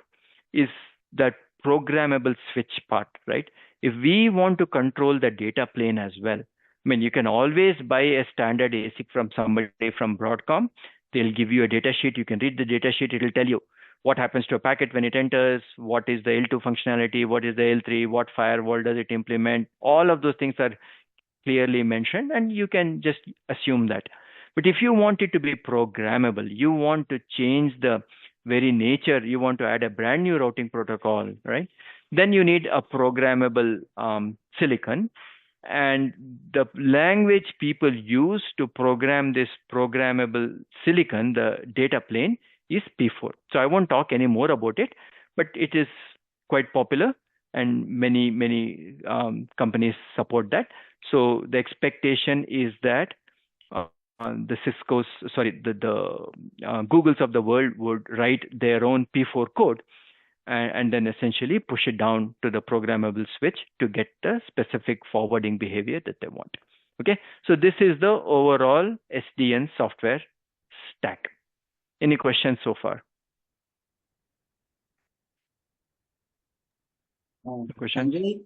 is that programmable switch part, right? If we want to control the data plane as well, I mean, you can always buy a standard ASIC from somebody from Broadcom. They'll give you a data sheet. You can read the data sheet. It'll tell you what happens to a packet when it enters, what is the L2 functionality, what is the L3, what firewall does it implement. All of those things are clearly mentioned, and you can just assume that. But if you want it to be programmable, you want to change the very nature, you want to add a brand new routing protocol, right? Then you need a programmable silicon. And the language people use to program this programmable silicon, the data plane, is P4. So I won't talk any more about it, but it is quite popular, and many companies support that. So the expectation is that the Cisco's, the Googles of the world would write their own P4 code and then essentially push it down to the programmable switch to get the specific forwarding behavior that they want. Okay, so this is the overall SDN software stack. Any questions so far? Sanjay,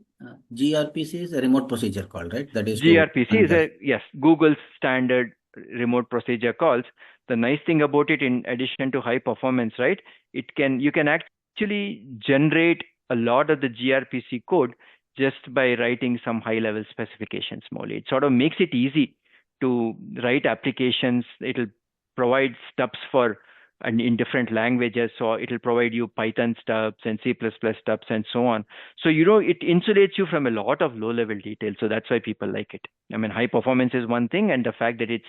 gRPC is a remote procedure call, right? That is gRPC is Google's standard remote procedure calls. The nice thing about it, in addition to high performance, right, you can actually generate a lot of the gRPC code just by writing some high-level specifications. Molly, it sort of makes it easy to write applications. It'll provide stubs in different languages, so it'll provide you Python stubs and C++ stubs and so on. So it insulates you from a lot of low-level detail. So that's why people like it. I mean, high performance is one thing, and the fact that it's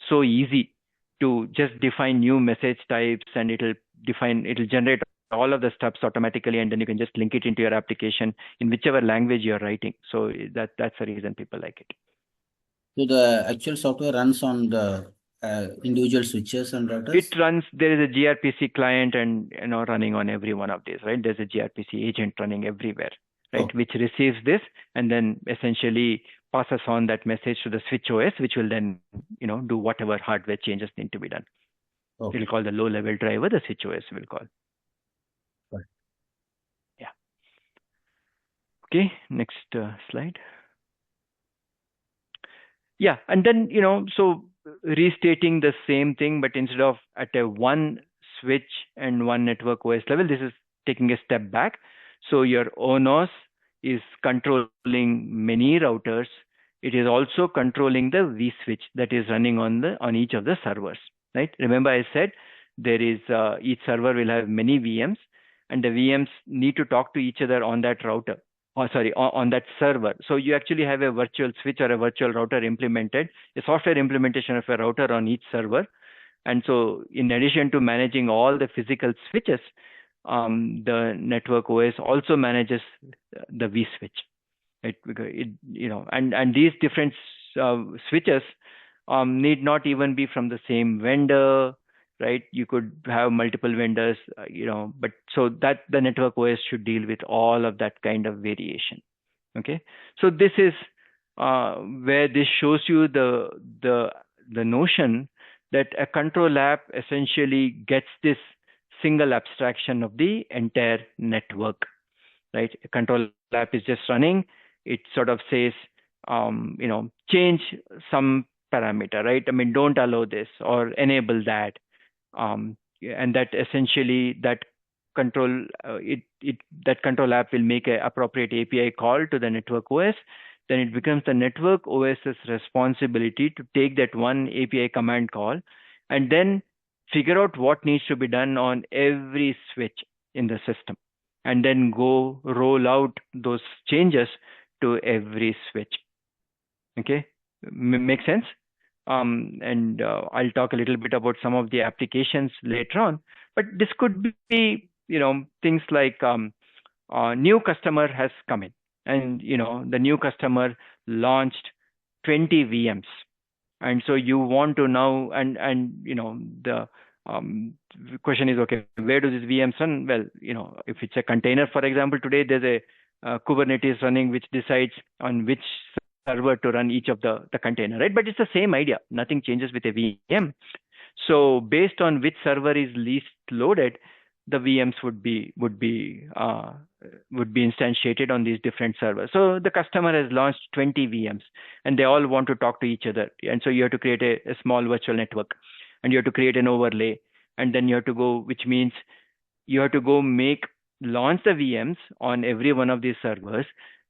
so easy to just define new message types, and it'll generate all of the stubs automatically, and then you can just link it into your application in whichever language you're writing. So that's the reason people like it. So the actual software runs on the individual switches and routers? There is a gRPC client and running on every one of these, right? There's a gRPC agent running everywhere, right? Which receives this and then essentially passes on that message to the switch OS, which will then do whatever hardware changes need to be done. Okay. It'll call the low level driver, the switch OS will call. Right. Yeah. Okay, next slide. Yeah, and then, so restating the same thing, but instead of at a one switch and one network OS level, this is taking a step back. So your ONOS is controlling many routers. It is also controlling the vSwitch that is running on each of the servers, right? Remember I said there is each server will have many VMs, and the VMs need to talk to each other on that router. Oh, sorry, on that server. So you actually have a virtual switch or a virtual router implemented, a software implementation of a router on each server. And so in addition to managing all the physical switches, the network OS also manages the vSwitch. Right? Because and these different switches need not even be from the same vendor, right? You could have multiple vendors, but so that the network OS should deal with all of that kind of variation. Okay, so this is where this shows you the notion that a control app essentially gets this single abstraction of the entire network, right? A control app is just running. It sort of says, change some parameter, right? I mean, don't allow this or enable that, and that essentially that control that control app will make an appropriate API call to the network OS. Then it becomes the network OS's responsibility to take that one API command call and then figure out what needs to be done on every switch in the system, and then go roll out those changes to every switch. Okay, make sense? And I'll talk a little bit about some of the applications later on. But this could be, things like new customer has come in, and the new customer launched 20 VMs, and so you want to now, and the question is, okay, where do these VMs run? Well, if it's a container, for example, today there's a Kubernetes running which decides on which server to run each of the container, right? But it's the same idea. Nothing changes with a VM. So based on which server is least loaded, the VMs would be instantiated on these different servers. So the customer has launched 20 VMs, and they all want to talk to each other. And so you have to create a small virtual network, and you have to create an overlay, and then you have to go, which means you have to go launch the VMs on every one of these servers.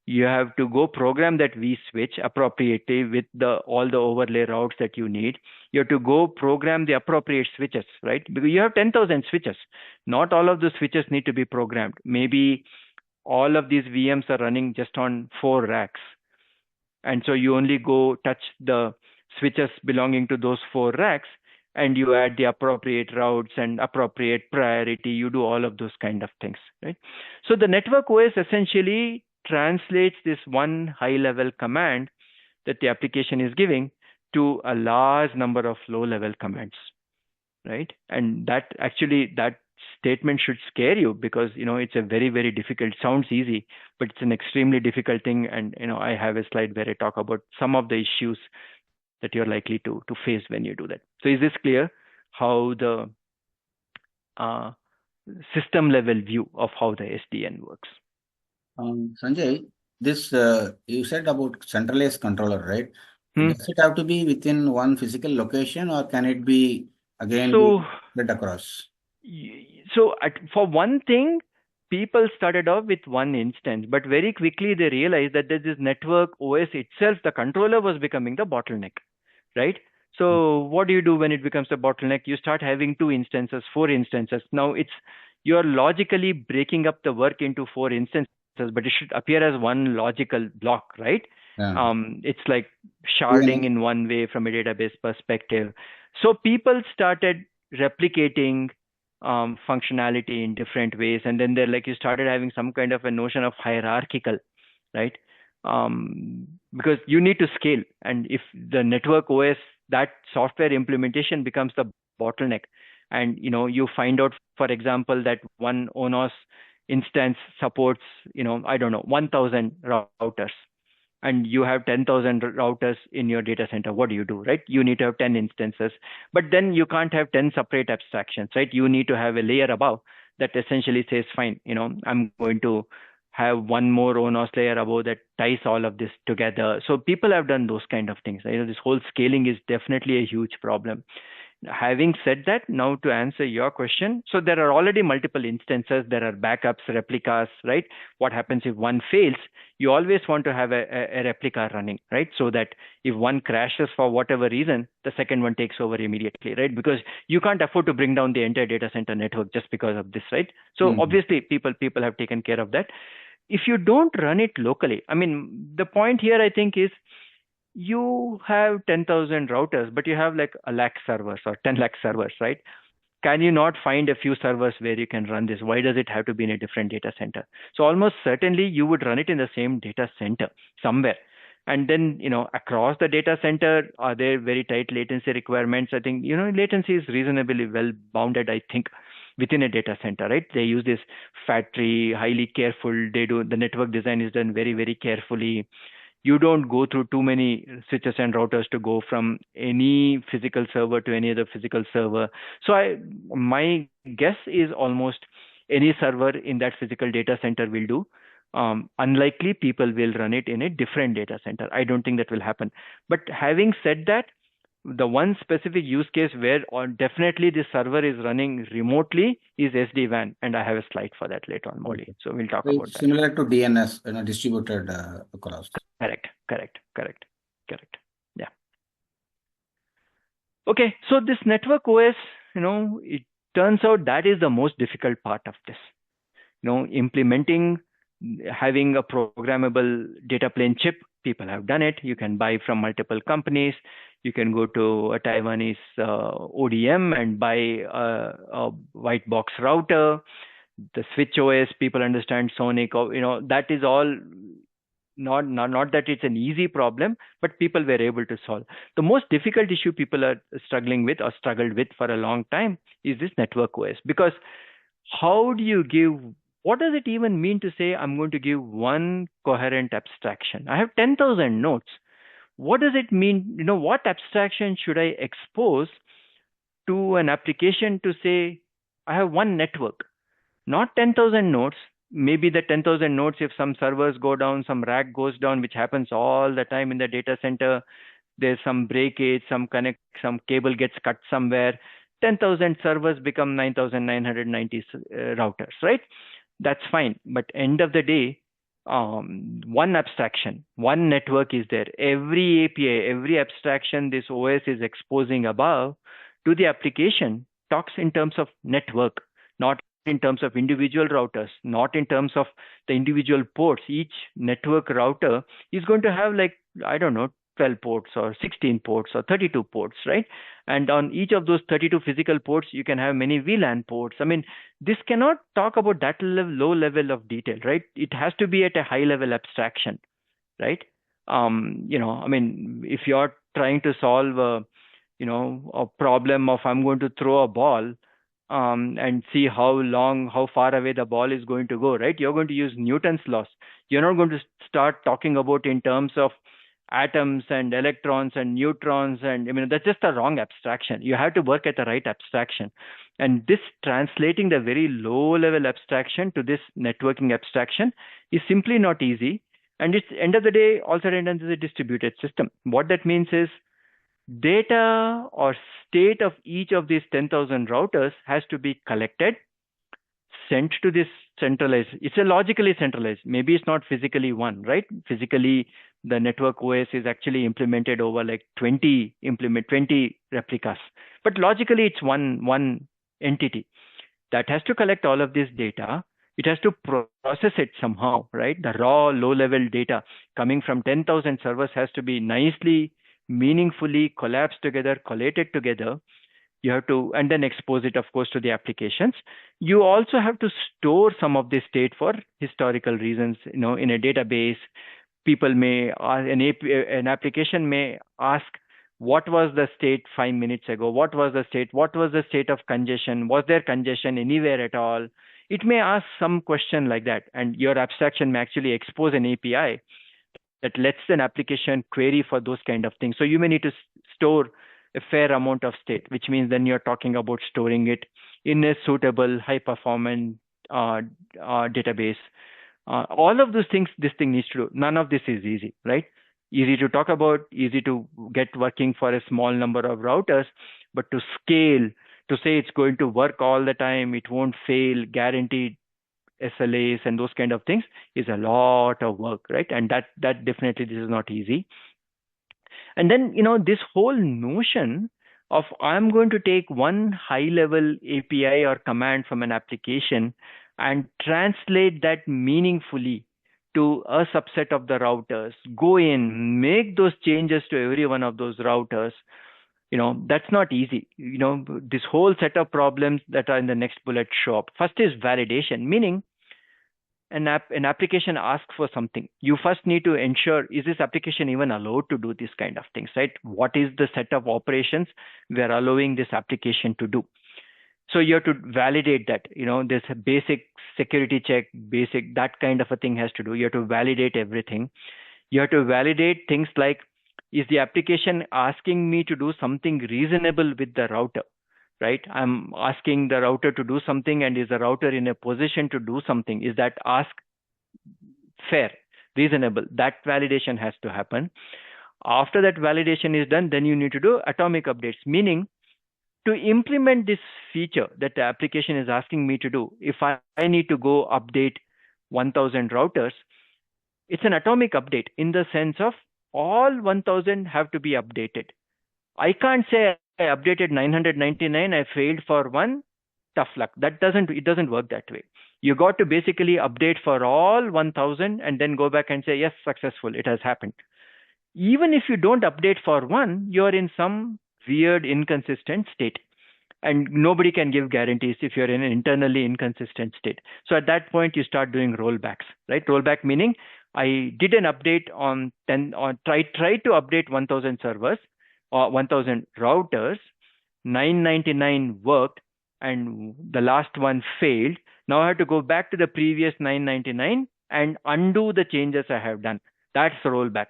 You have to go program that vSwitch appropriately with all the overlay routes that you need. You have to go program the appropriate switches, right? Because you have 10,000 switches. Not all of the switches need to be programmed. Maybe all of these VMs are running just on 4 racks. And so you only go touch the switches belonging to those 4 racks, and you add the appropriate routes and appropriate priority. You do all of those kind of things, right? So the network OS essentially translates this one high-level command that the application is giving to a large number of low-level commands, right? And that statement should scare you, because it's a very, very difficult. Sounds easy, but it's an extremely difficult thing. And I have a slide where I talk about some of the issues that you're likely to face when you do that. So is this clear how the system level view of how the SDN works? Sanjay, this you said about centralized controller, right? Does it have to be within one physical location, or can it be again spread across? So for one thing, people started off with one instance, but very quickly they realized that this network OS itself, the controller, was becoming the bottleneck, right? So what do you do when it becomes a bottleneck? You start having 2 instances, 4 instances. Now you're logically breaking up the work into 4 instances, but it should appear as one logical block, right? Yeah. It's like sharding in one way from a database perspective. So people started replicating functionality in different ways, and then you started having some kind of a notion of hierarchical, right? Because you need to scale, and if the network OS, that software implementation becomes the bottleneck, and you find out, for example, that one ONOS instance supports 1,000 routers, and you have 10,000 routers in your data center. What do you do, right? You need to have 10 instances, but then you can't have 10 separate abstractions, right? You need to have a layer above that essentially says, fine, I'm going to have one more ONOS layer above that ties all of this together. So people have done those kind of things. This whole scaling is definitely a huge problem. Having said that, now to answer your question, so there are already multiple instances, there are backups, replicas, right? What happens if one fails? You always want to have a replica running, right? So that if one crashes for whatever reason, the second one takes over immediately, right? Because you can't afford to bring down the entire data center network just because of this, right? So obviously people have taken care of that. If you don't run it locally, I mean, the point here I think is, you have 10,000 routers, but you have like a lakh servers or 10 lakh servers, right? Can you not find a few servers where you can run this? Why does it have to be in a different data center? So almost certainly you would run it in the same data center somewhere. And then, across the data center, are there very tight latency requirements? I think, latency is reasonably well bounded, I think, within a data center, right? They use this fat tree, highly careful. The network design is done very, very carefully. You don't go through too many switches and routers to go from any physical server to any other physical server. So my guess is almost any server in that physical data center will do. Unlikely people will run it in a different data center. I don't think that will happen. But having said that, the one specific use case where definitely the server is running remotely is SD-WAN, and I have a slide for that later on, Molly. So we'll talk about that. Similar to DNS, distributed across. Correct. Yeah. Okay, so this network OS, it turns out that is the most difficult part of this. Implementing, having a programmable data plane chip, people have done it. You can buy from multiple companies. You can go to a Taiwanese ODM and buy a white box router. The switch OS, people understand Sonic, that is all not that it's an easy problem, but people were able to solve. The most difficult issue people are struggling with or struggled with for a long time is this network OS. Because what does it even mean to say I'm going to give one coherent abstraction? I have 10,000 nodes. What does it mean? What abstraction should I expose to an application to say I have one network, not 10,000 nodes? Maybe the 10,000 nodes, if some servers go down, some rack goes down, which happens all the time in the data center, there's some breakage, some cable gets cut somewhere, 10,000 servers become 9,990 routers, right? That's fine. But end of the day, one abstraction, one network is there. Every API, every abstraction this OS is exposing above to the application talks in terms of network, not in terms of individual routers, not in terms of the individual ports. Each network router is going to have 12 ports or 16 ports or 32 ports, right? And on each of those 32 physical ports, you can have many VLAN ports. I mean, this cannot talk about that low level of detail, right? It has to be at a high level abstraction, right? If you're trying to solve a problem of I'm going to throw a ball, and see how far away the ball is going to go, right? You're going to use Newton's laws. You're not going to start talking about in terms of atoms and electrons and neutrons, and that's just a wrong abstraction. You have to work at the right abstraction, and this translating the very low level abstraction to this networking abstraction is simply not easy. And it's end of the day, also is a distributed system. What that means is data or state of each of these 10,000 routers has to be collected, sent to this centralized. It's a logically centralized. Maybe it's not physically one, right? Physically, the network OS is actually implemented over 20 replicas. But logically, it's one entity that has to collect all of this data. It has to process it somehow, right? The raw low-level data coming from 10,000 servers has to be nicely, meaningfully collapsed together, collated together. You have to, and then expose it, of course, to the applications. You also have to store some of this state for historical reasons. In a database, people may, an application may ask, what was the state 5 minutes ago? What was the state of congestion? Was there congestion anywhere at all? It may ask some question like that, and your abstraction may actually expose an API that lets an application query for those kind of things. So you may need to store a fair amount of state, which means then you're talking about storing it in a suitable high performance database. All of those things this thing needs to do. None of this is easy, right? Easy to talk about, easy to get working for a small number of routers, but to scale, to say it's going to work all the time, it won't fail, guaranteed SLAs and those kind of things is a lot of work, right? And that definitely this is not easy. And then, this whole notion of I'm going to take one high level API or command from an application and translate that meaningfully to a subset of the routers, go in, make those changes to every one of those routers, that's not easy. This whole set of problems that are in the next bullet show up. First is validation, meaning an application asks for something. You first need to ensure, is this application even allowed to do this kind of things, right? What is the set of operations we are allowing this application to do? So you have to validate that. There's a basic security check, that kind of a thing has to do. You have to validate everything. You have to validate things like, is the application asking me to do something reasonable with the router? Right? I'm asking the router to do something, and is the router in a position to do something? Is that ask fair, reasonable? That validation has to happen. After that validation is done, then you need to do atomic updates, meaning to implement this feature that the application is asking me to do, if I need to go update 1000 routers, it's an atomic update in the sense of all 1000 have to be updated. I can't say I updated 999, I failed for one, tough luck. It doesn't work that way. You got to basically update for all 1000 and then go back and say, yes, successful, it has happened. Even if you don't update for one, you're in some weird inconsistent state. And nobody can give guarantees if you're in an internally inconsistent state. So at that point, you start doing rollbacks, right? Rollback meaning I did an update on 10, or tried to update 1000 servers, 1000 routers, 999 worked, and the last one failed. Now I have to go back to the previous 999 and undo the changes I have done. That's rollback.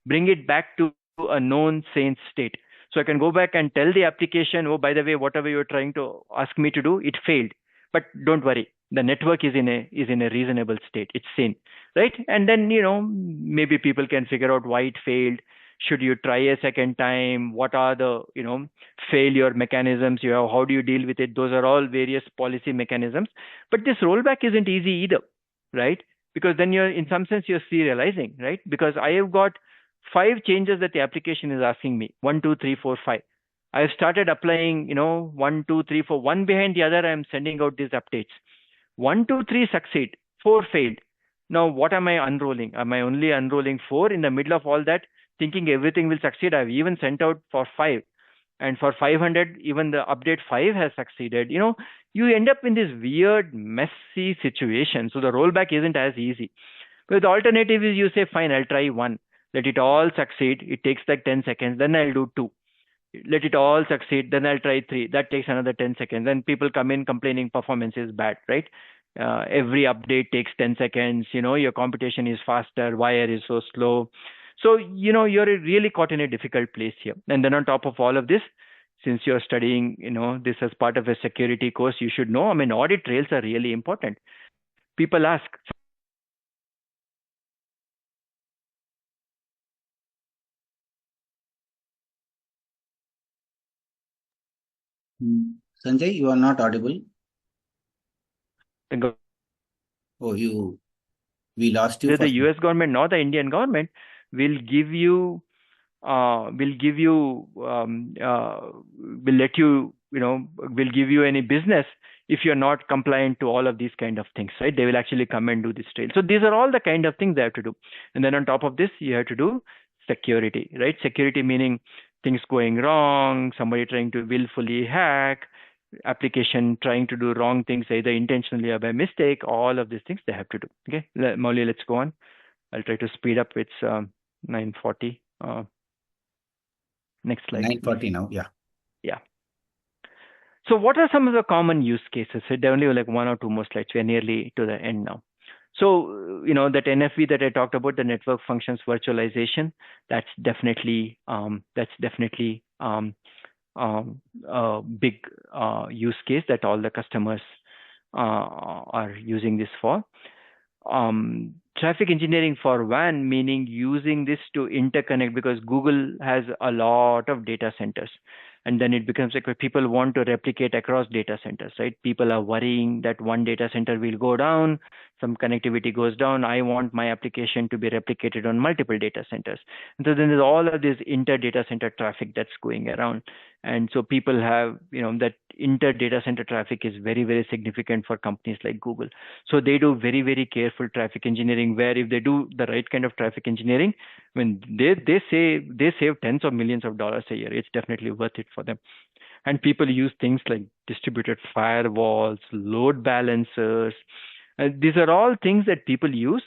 Bring it back to a known sane state. So I can go back and tell the application, oh, by the way, whatever you're trying to ask me to do, it failed. But don't worry, the network is in a reasonable state. It's sane, right? And then, maybe people can figure out why it failed. Should you try a second time? What are the, failure mechanisms you have? How do you deal with it? Those are all various policy mechanisms. But this rollback isn't easy either, right? Because then in some sense, you're serializing, right? Because I have got 5 changes that the application is asking me. 1, 2, 3, 4, 5. I have started applying, 1, 2, 3, 4, one behind the other. I am sending out these updates. 1, 2, 3 succeed, 4 failed. Now, what am I unrolling? Am I only unrolling 4 in the middle of all that, thinking everything will succeed? I've even sent out for 5. And for 500, even the update 5 has succeeded. You end up in this weird, messy situation. So the rollback isn't as easy. But the alternative is you say, fine, I'll try 1. Let it all succeed. It takes like 10 seconds. Then I'll do 2. Let it all succeed. Then I'll try 3. That takes another 10 seconds. Then people come in complaining performance is bad, right? Every update takes 10 seconds. Your computation is faster. Wire is so slow. So, you're really caught in a difficult place here. And then on top of all of this, since you're studying, this as part of a security course, you should know, audit trails are really important. People ask, Sanjay, you are not audible. Oh, we lost you. The US government, not the Indian government, will give you, will give you any business if you're not compliant to all of these kind of things, right? They will actually come and do this trail. So these are all the kind of things they have to do. And then on top of this, you have to do security, right? Security meaning things going wrong, somebody trying to willfully hack, application trying to do wrong things, either intentionally or by mistake. All of these things they have to do. Okay, Mauli, let's go on. I'll try to speed up. It's 9:40. Next slide. 9:40 now. Yeah. So what are some of the common use cases? So there are only like 1 or 2 more slides. We're nearly to the end now. So, that NFV that I talked about, the network functions virtualization, that's definitely a big use case that all the customers are using this for. Traffic engineering for WAN, meaning using this to interconnect, because Google has a lot of data centers. And then it becomes like people want to replicate across data centers, right? People are worrying that one data center will go down, some connectivity goes down. I want my application to be replicated on multiple data centers. And so then there's all of this inter data center traffic that's going around. And so people have, that inter data center traffic is very, very significant for companies like Google. So they do very, very careful traffic engineering, where if they do the right kind of traffic engineering, when they save tens of millions of dollars a year, it's definitely worth it for them. And people use things like distributed firewalls, load balancers. These are all things that people use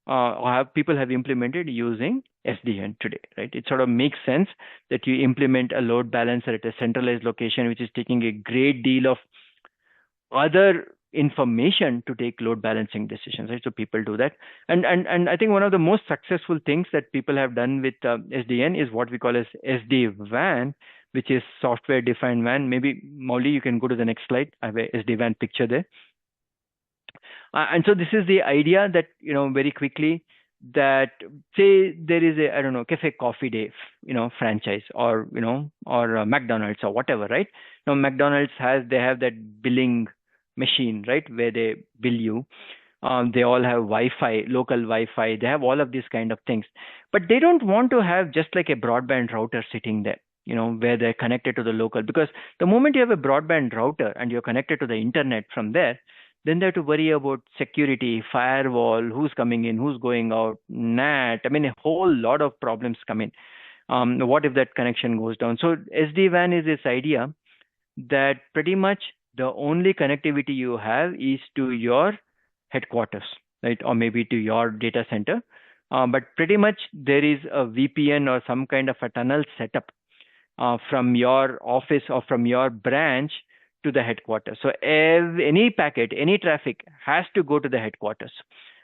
or people have implemented using SDN today, right? It sort of makes sense that you implement a load balancer at a centralized location, which is taking a great deal of other information to take load balancing decisions, right? So people do that. And I think one of the most successful things that people have done with SDN is what we call as SD-WAN, which is software defined WAN. Maybe Molly, you can go to the next slide. I have a SD-WAN picture there. And so this is the idea that, very quickly, that say there is a, I don't know, cafe coffee day, franchise, or, or McDonald's or whatever, right? Now McDonald's they have that billing machine, right, where they bill you. They all have Wi-Fi, local Wi-Fi. They have all of these kind of things, but they don't want to have just like a broadband router sitting there, where they're connected to the local. Because the moment you have a broadband router and you're connected to the internet from there, then they have to worry about security, firewall, who's coming in, who's going out, NAT. I mean, a whole lot of problems come in. What if that connection goes down? So SD-WAN is this idea that pretty much the only connectivity you have is to your headquarters, right? Or maybe to your data center. But pretty much there is a VPN or some kind of a tunnel setup from your office or from your branch to the headquarters. So any packet, any traffic has to go to the headquarters,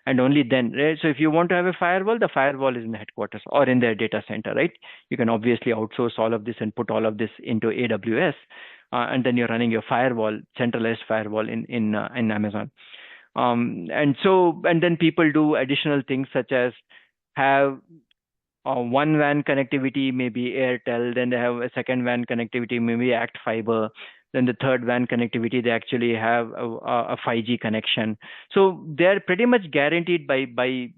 and only then, right? So if you want to have a firewall, the firewall is in the headquarters or in their data center, right? You can obviously outsource all of this and put all of this into AWS, and then you're running your firewall, centralized firewall in Amazon. And then people do additional things such as have one WAN connectivity, maybe Airtel, then they have a second WAN connectivity, maybe Act Fiber. Then the third WAN connectivity, they actually have a 5G connection. So they're pretty much guaranteed by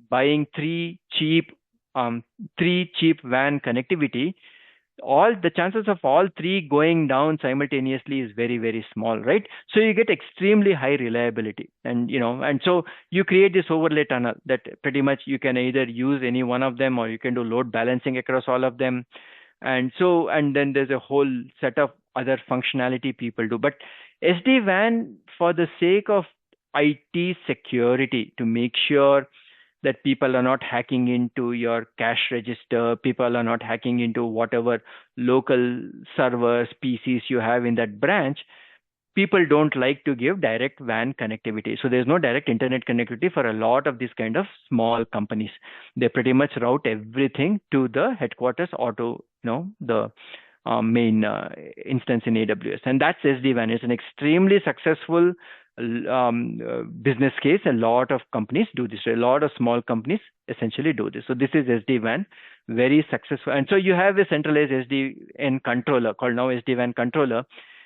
buying three cheap WAN connectivity. All the chances of all three going down simultaneously is very, very small, right? So you get extremely high reliability, and so you create this overlay tunnel that pretty much you can either use any one of them, or you can do load balancing across all of them. And then there's a whole set of other functionality people do. But SD-WAN, for the sake of IT security, to make sure that people are not hacking into your cash register, people are not hacking into whatever local servers, PCs you have in that branch, people don't like to give direct WAN connectivity. So there's no direct internet connectivity for a lot of these kind of small companies. They pretty much route everything to the headquarters or to the main instance in AWS, and that's SD-WAN. It's an extremely successful business case. A lot of companies do this. A lot of small companies essentially do this. So this is SD-WAN, very successful. And so you have a centralized SDN controller called now SD-WAN controller,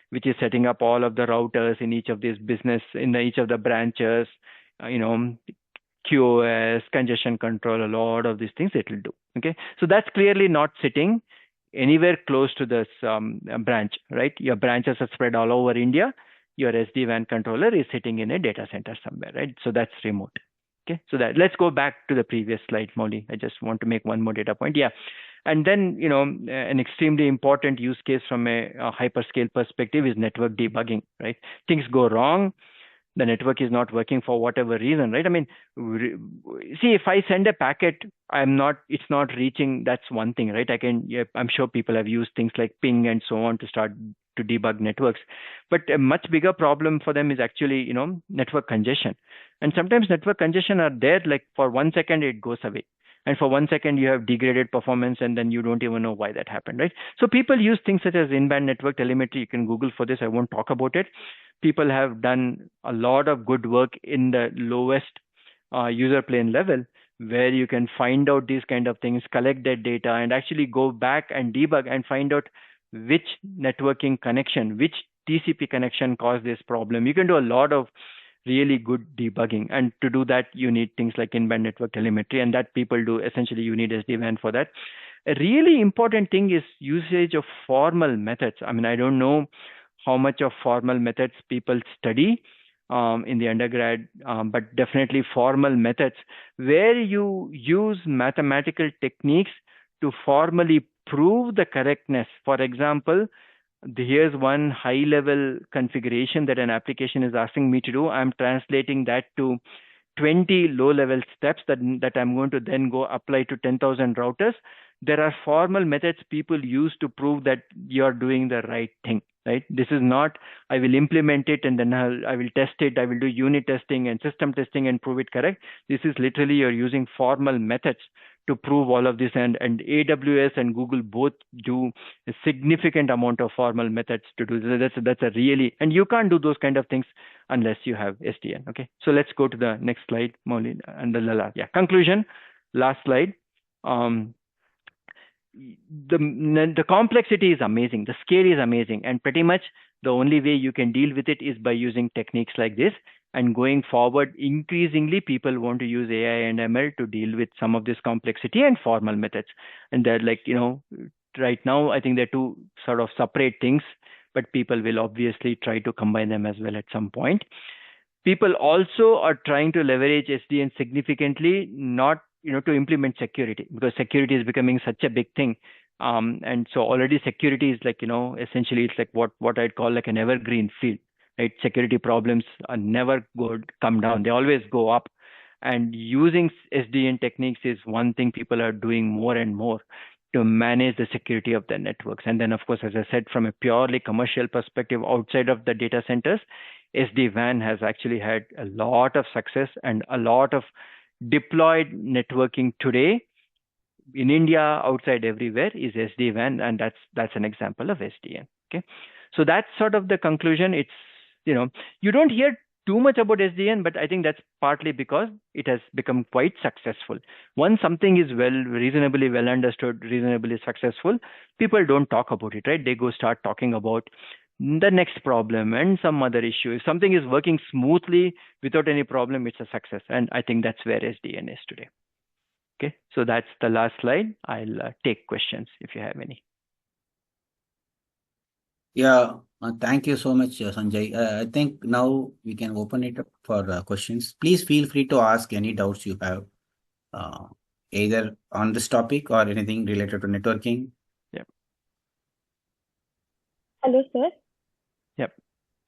which is setting up all of the routers in each of these business, in each of the branches, QoS, congestion control, a lot of these things it will do. Okay, so that's clearly not sitting anywhere close to this branch, right? Your branches are spread all over India. Your SD-WAN controller is sitting in a data center somewhere, right? So that's remote. Okay, so let's go back to the previous slide, Molly. I just want to make one more data point. Yeah. And then, an extremely important use case from a hyperscale perspective is network debugging, right? Things go wrong. The network is not working for whatever reason, right? I mean, see, if I send a packet, it's not reaching, that's one thing, right? I'm sure people have used things like ping and so on to start to debug networks. But a much bigger problem for them is actually, network congestion. And sometimes network congestion are there, like for 1 second it goes away. And for 1 second you have degraded performance, and then you don't even know why that happened, right? So people use things such as in-band network telemetry. You can Google for this. I won't talk about it. People have done a lot of good work in the lowest user plane level, where you can find out these kind of things, collect that data, and actually go back and debug and find out which networking connection, which TCP connection caused this problem. You can do a lot of really good debugging, and to do that you need things like in-band network telemetry, and that people do. Essentially you need SD-WAN for that. A really important thing is usage of formal methods. I mean, I don't know how much of formal methods people study in the undergrad, but definitely formal methods where you use mathematical techniques to formally prove the correctness. For example, here's one high level configuration that an application is asking me to do. I'm translating that to 20 low level steps that I'm going to then go apply to 10,000 routers. There are formal methods people use to prove that you're doing the right thing, right? This is not, I will implement it and then I will test it. I will do unit testing and system testing and prove it correct. This is literally you're using formal methods to prove all of this, and AWS and Google both do a significant amount of formal methods to do this. That's a really, and you can't do those kind of things unless you have SDN. Okay, so let's go to the next slide, Maulin and Lala. Yeah, conclusion, last slide. The complexity is amazing, the scale is amazing, and pretty much the only way you can deal with it is by using techniques like this. And going forward, increasingly people want to use AI and ML to deal with some of this complexity and formal methods. And they're like, right now I think they're two sort of separate things, but people will obviously try to combine them as well at some point. People also are trying to leverage SDN significantly, not to implement security, because security is becoming such a big thing. And so already security is like, essentially it's like what I'd call like an evergreen field, right? Security problems are never come down. They always go up. And using SDN techniques is one thing people are doing more and more to manage the security of their networks. And then, of course, as I said, from a purely commercial perspective, outside of the data centers, SD-WAN has actually had a lot of success, and a lot of deployed networking today in India, outside everywhere, is SD-WAN, and that's an example of SDN. Okay, so that's sort of the conclusion. It's you don't hear too much about SDN, but I think that's partly because it has become quite successful. Once something is reasonably well understood, reasonably successful, people don't talk about it, right? They go start talking about the next problem and some other issue. If something is working smoothly without any problem, it's a success. And I think that's where SDN is today. Okay, so that's the last slide. I'll take questions if you have any. Yeah, thank you so much, Sanjay. I think now we can open it up for questions. Please feel free to ask any doubts you have, either on this topic or anything related to networking. Yep. Hello, sir. Yep.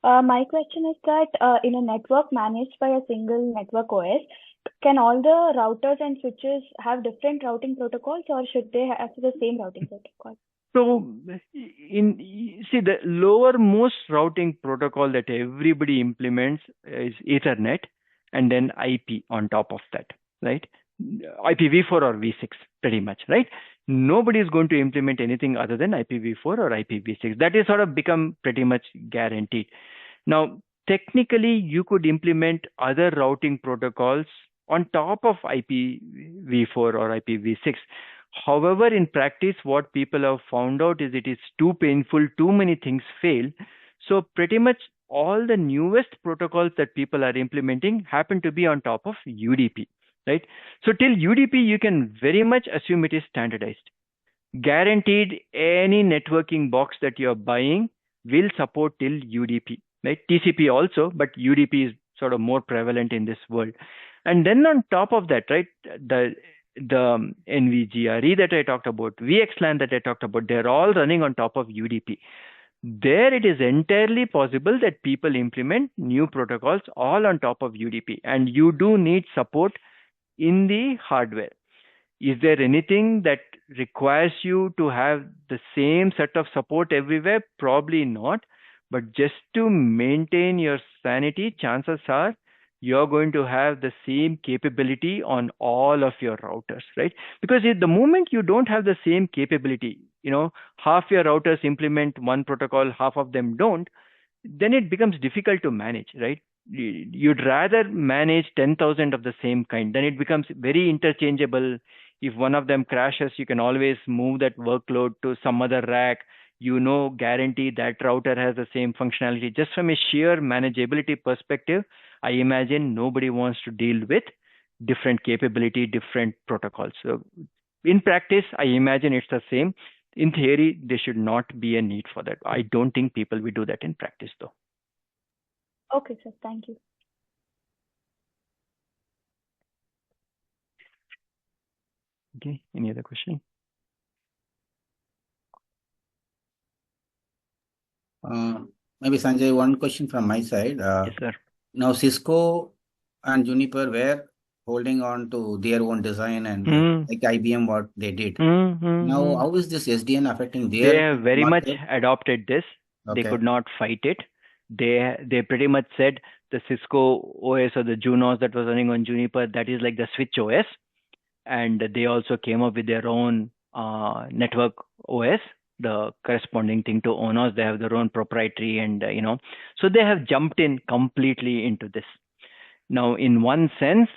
My question is that in a network managed by a single network OS, can all the routers and switches have different routing protocols, or should they have the same routing protocol? So, the lowermost routing protocol that everybody implements is Ethernet, and then IP on top of that, right? IPv4 or v6, pretty much, right? Nobody is going to implement anything other than IPv4 or IPv6. That is sort of become pretty much guaranteed. Now, technically, you could implement other routing protocols on top of IPv4 or IPv6. However, in practice, what people have found out is it is too painful, too many things fail. So pretty much all the newest protocols that people are implementing happen to be on top of UDP, right? So till UDP, you can very much assume it is standardized. Guaranteed, any networking box that you're buying will support till UDP, right? TCP also, but UDP is sort of more prevalent in this world. And then on top of that, right, the NVGRE that I talked about, VXLAN that I talked about, they're all running on top of UDP. There it is entirely possible that people implement new protocols all on top of UDP, and you do need support in the hardware. Is there anything that requires you to have the same set of support everywhere? Probably not. But just to maintain your sanity, chances are you're going to have the same capability on all of your routers, right? Because the moment you don't have the same capability, half your routers implement one protocol, half of them don't, then it becomes difficult to manage, right? You'd rather manage 10,000 of the same kind. Then it becomes very interchangeable. If one of them crashes, you can always move that workload to some other rack. Guarantee that router has the same functionality. Just from a sheer manageability perspective, I imagine nobody wants to deal with different capability, different protocols. So in practice, I imagine it's the same. In theory, there should not be a need for that. I don't think people will do that in practice, though. Okay, sir. Thank you. Okay. Any other question? Maybe Sanjay, one question from my side. Yes, sir. Now Cisco and Juniper were holding on to their own design and like IBM what they did. Now, how is this SDN affecting their They have very much market? adopted this. They Okay. could not fight it. They pretty much said the Cisco OS or the Junos that was running on Juniper, that is like the switch OS. And they also came up with their own network OS, the corresponding thing to ONOS. They have their own proprietary, and so they have jumped in completely into this. Now, in one sense,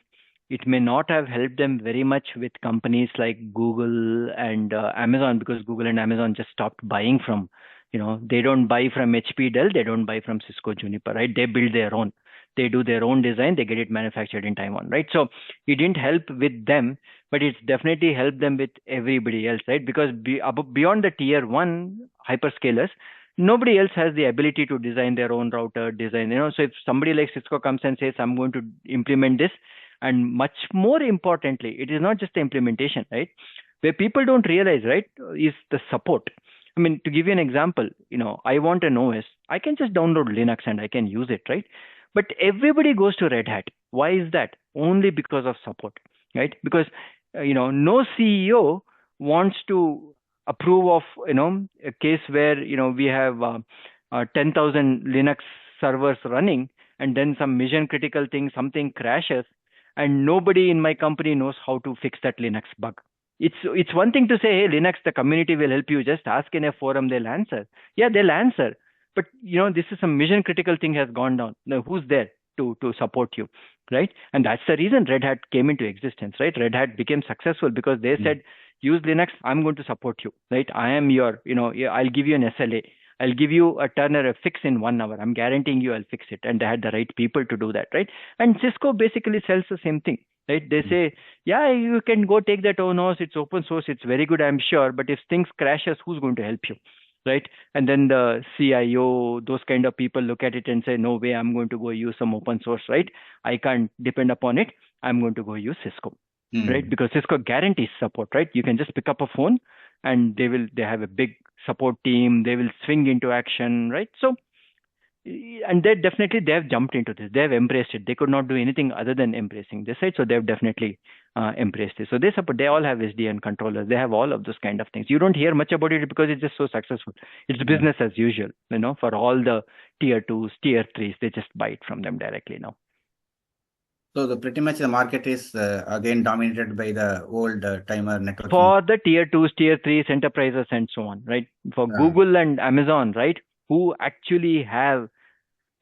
it may not have helped them very much with companies like Google and Amazon, because Google and Amazon just stopped buying from, they don't buy from HP, Dell, they don't buy from Cisco, Juniper, right? They build their own. They do their own design, they get it manufactured in Taiwan, right? So it didn't help with them, but it's definitely helped them with everybody else, right? Because beyond the tier one hyperscalers, nobody else has the ability to design their own router design. So if somebody like Cisco comes and says, I'm going to implement this, and much more importantly, it is not just the implementation, right? Where people don't realize, right, is the support. I mean, to give you an example, I want an OS. I can just download Linux and I can use it, right? But everybody goes to Red Hat. Why is that? Only because of support, right? Because, no CEO wants to approve of, a case where, we have 10,000 Linux servers running, and then some mission critical thing, something crashes, and nobody in my company knows how to fix that Linux bug. It's one thing to say, hey, Linux, the community will help you. Just ask in a forum, they'll answer. Yeah, they'll answer. But, this is some mission critical thing has gone down. Now, who's there to support you, right? And that's the reason Red Hat came into existence, right? Red Hat became successful because they said, use Linux, I'm going to support you, right? I am your, I'll give you an SLA. I'll give you a turner a fix in 1 hour. I'm guaranteeing you I'll fix it. And they had the right people to do that, right? And Cisco basically sells the same thing, right? They say, yeah, you can go take that ONOS. It's open source. It's very good, I'm sure. But if things crashes, who's going to help you, right? And then the CIO, those kind of people look at it and say, no way, I'm going to go use some open source, right? I can't depend upon it. I'm going to go use Cisco, right? Because Cisco guarantees support, right? You can just pick up a phone and they have a big support team. They will swing into action, right? So, and they have jumped into this. They have embraced it. They could not do anything other than embracing this, right? So they have definitely embraced it. So they all have SDN controllers. They have all of those kind of things. You don't hear much about it because it's just so successful. It's business as usual, for all the tier 2s, tier 3s, they just buy it from them directly now. So pretty much the market is again dominated by the old timer networking. For the tier 2s, tier 3s, enterprises and so on, right? For Google and Amazon, right? Who actually have,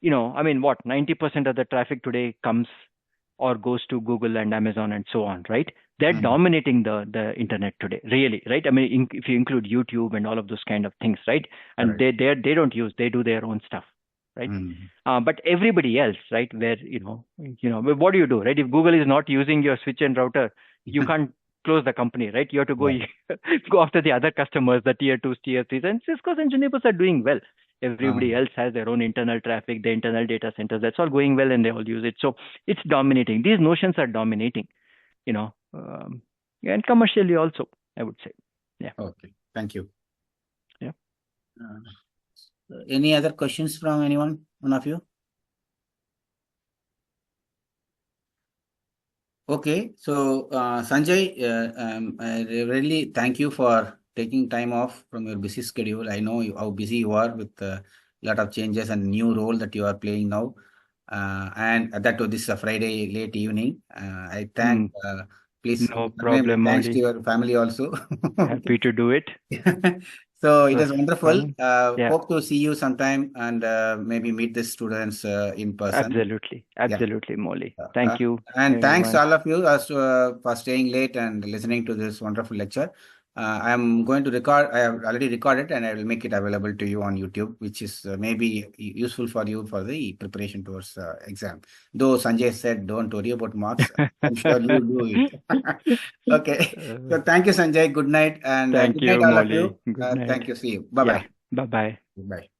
90% of the traffic today comes or goes to Google and Amazon and so on, right? They're dominating the internet today, really, right? I mean, if you include YouTube and all of those kind of things, right? And they do their own stuff, right? But everybody else, right? Where, what do you do, right? If Google is not using your switch and router, you can't close the company, right? You have to go after the other customers, the tier 2s, tier 3s, and Cisco's and Junipers are doing well. Everybody else has their own internal traffic, the internal data centers. That's all going well, and they all use it. So it's dominating. These notions are dominating, and commercially also, I would say. Yeah. Okay. Thank you. Yeah. Any other questions from anyone? One of you? Okay, so Sanjay, I really thank you for taking time off from your busy schedule. I know how busy you are with a lot of changes and new role that you are playing now. And that too, this is a Friday late evening. I thank, please No convey my problem, thanks to Molly. your family also. Happy to do it. So It it was was wonderful. fun. Yeah, Hope to see you sometime and maybe meet the students in person. absolutely. Yeah. Absolutely, Molly. Uh, Thank you, and thanks everyone. all of you as for staying late and listening to this wonderful lecture. I'm going to record. I have already recorded, and I will make it available to you on YouTube, which is maybe useful for you for the preparation towards exam. Though Sanjay said, "Don't worry about marks," I'm sure you will do it. Okay. Uh, So thank you, Sanjay. Good night, and Thank good night, you, all of Molly. you. Good night. Thank you. See you. Bye Yeah, bye. bye bye. Bye.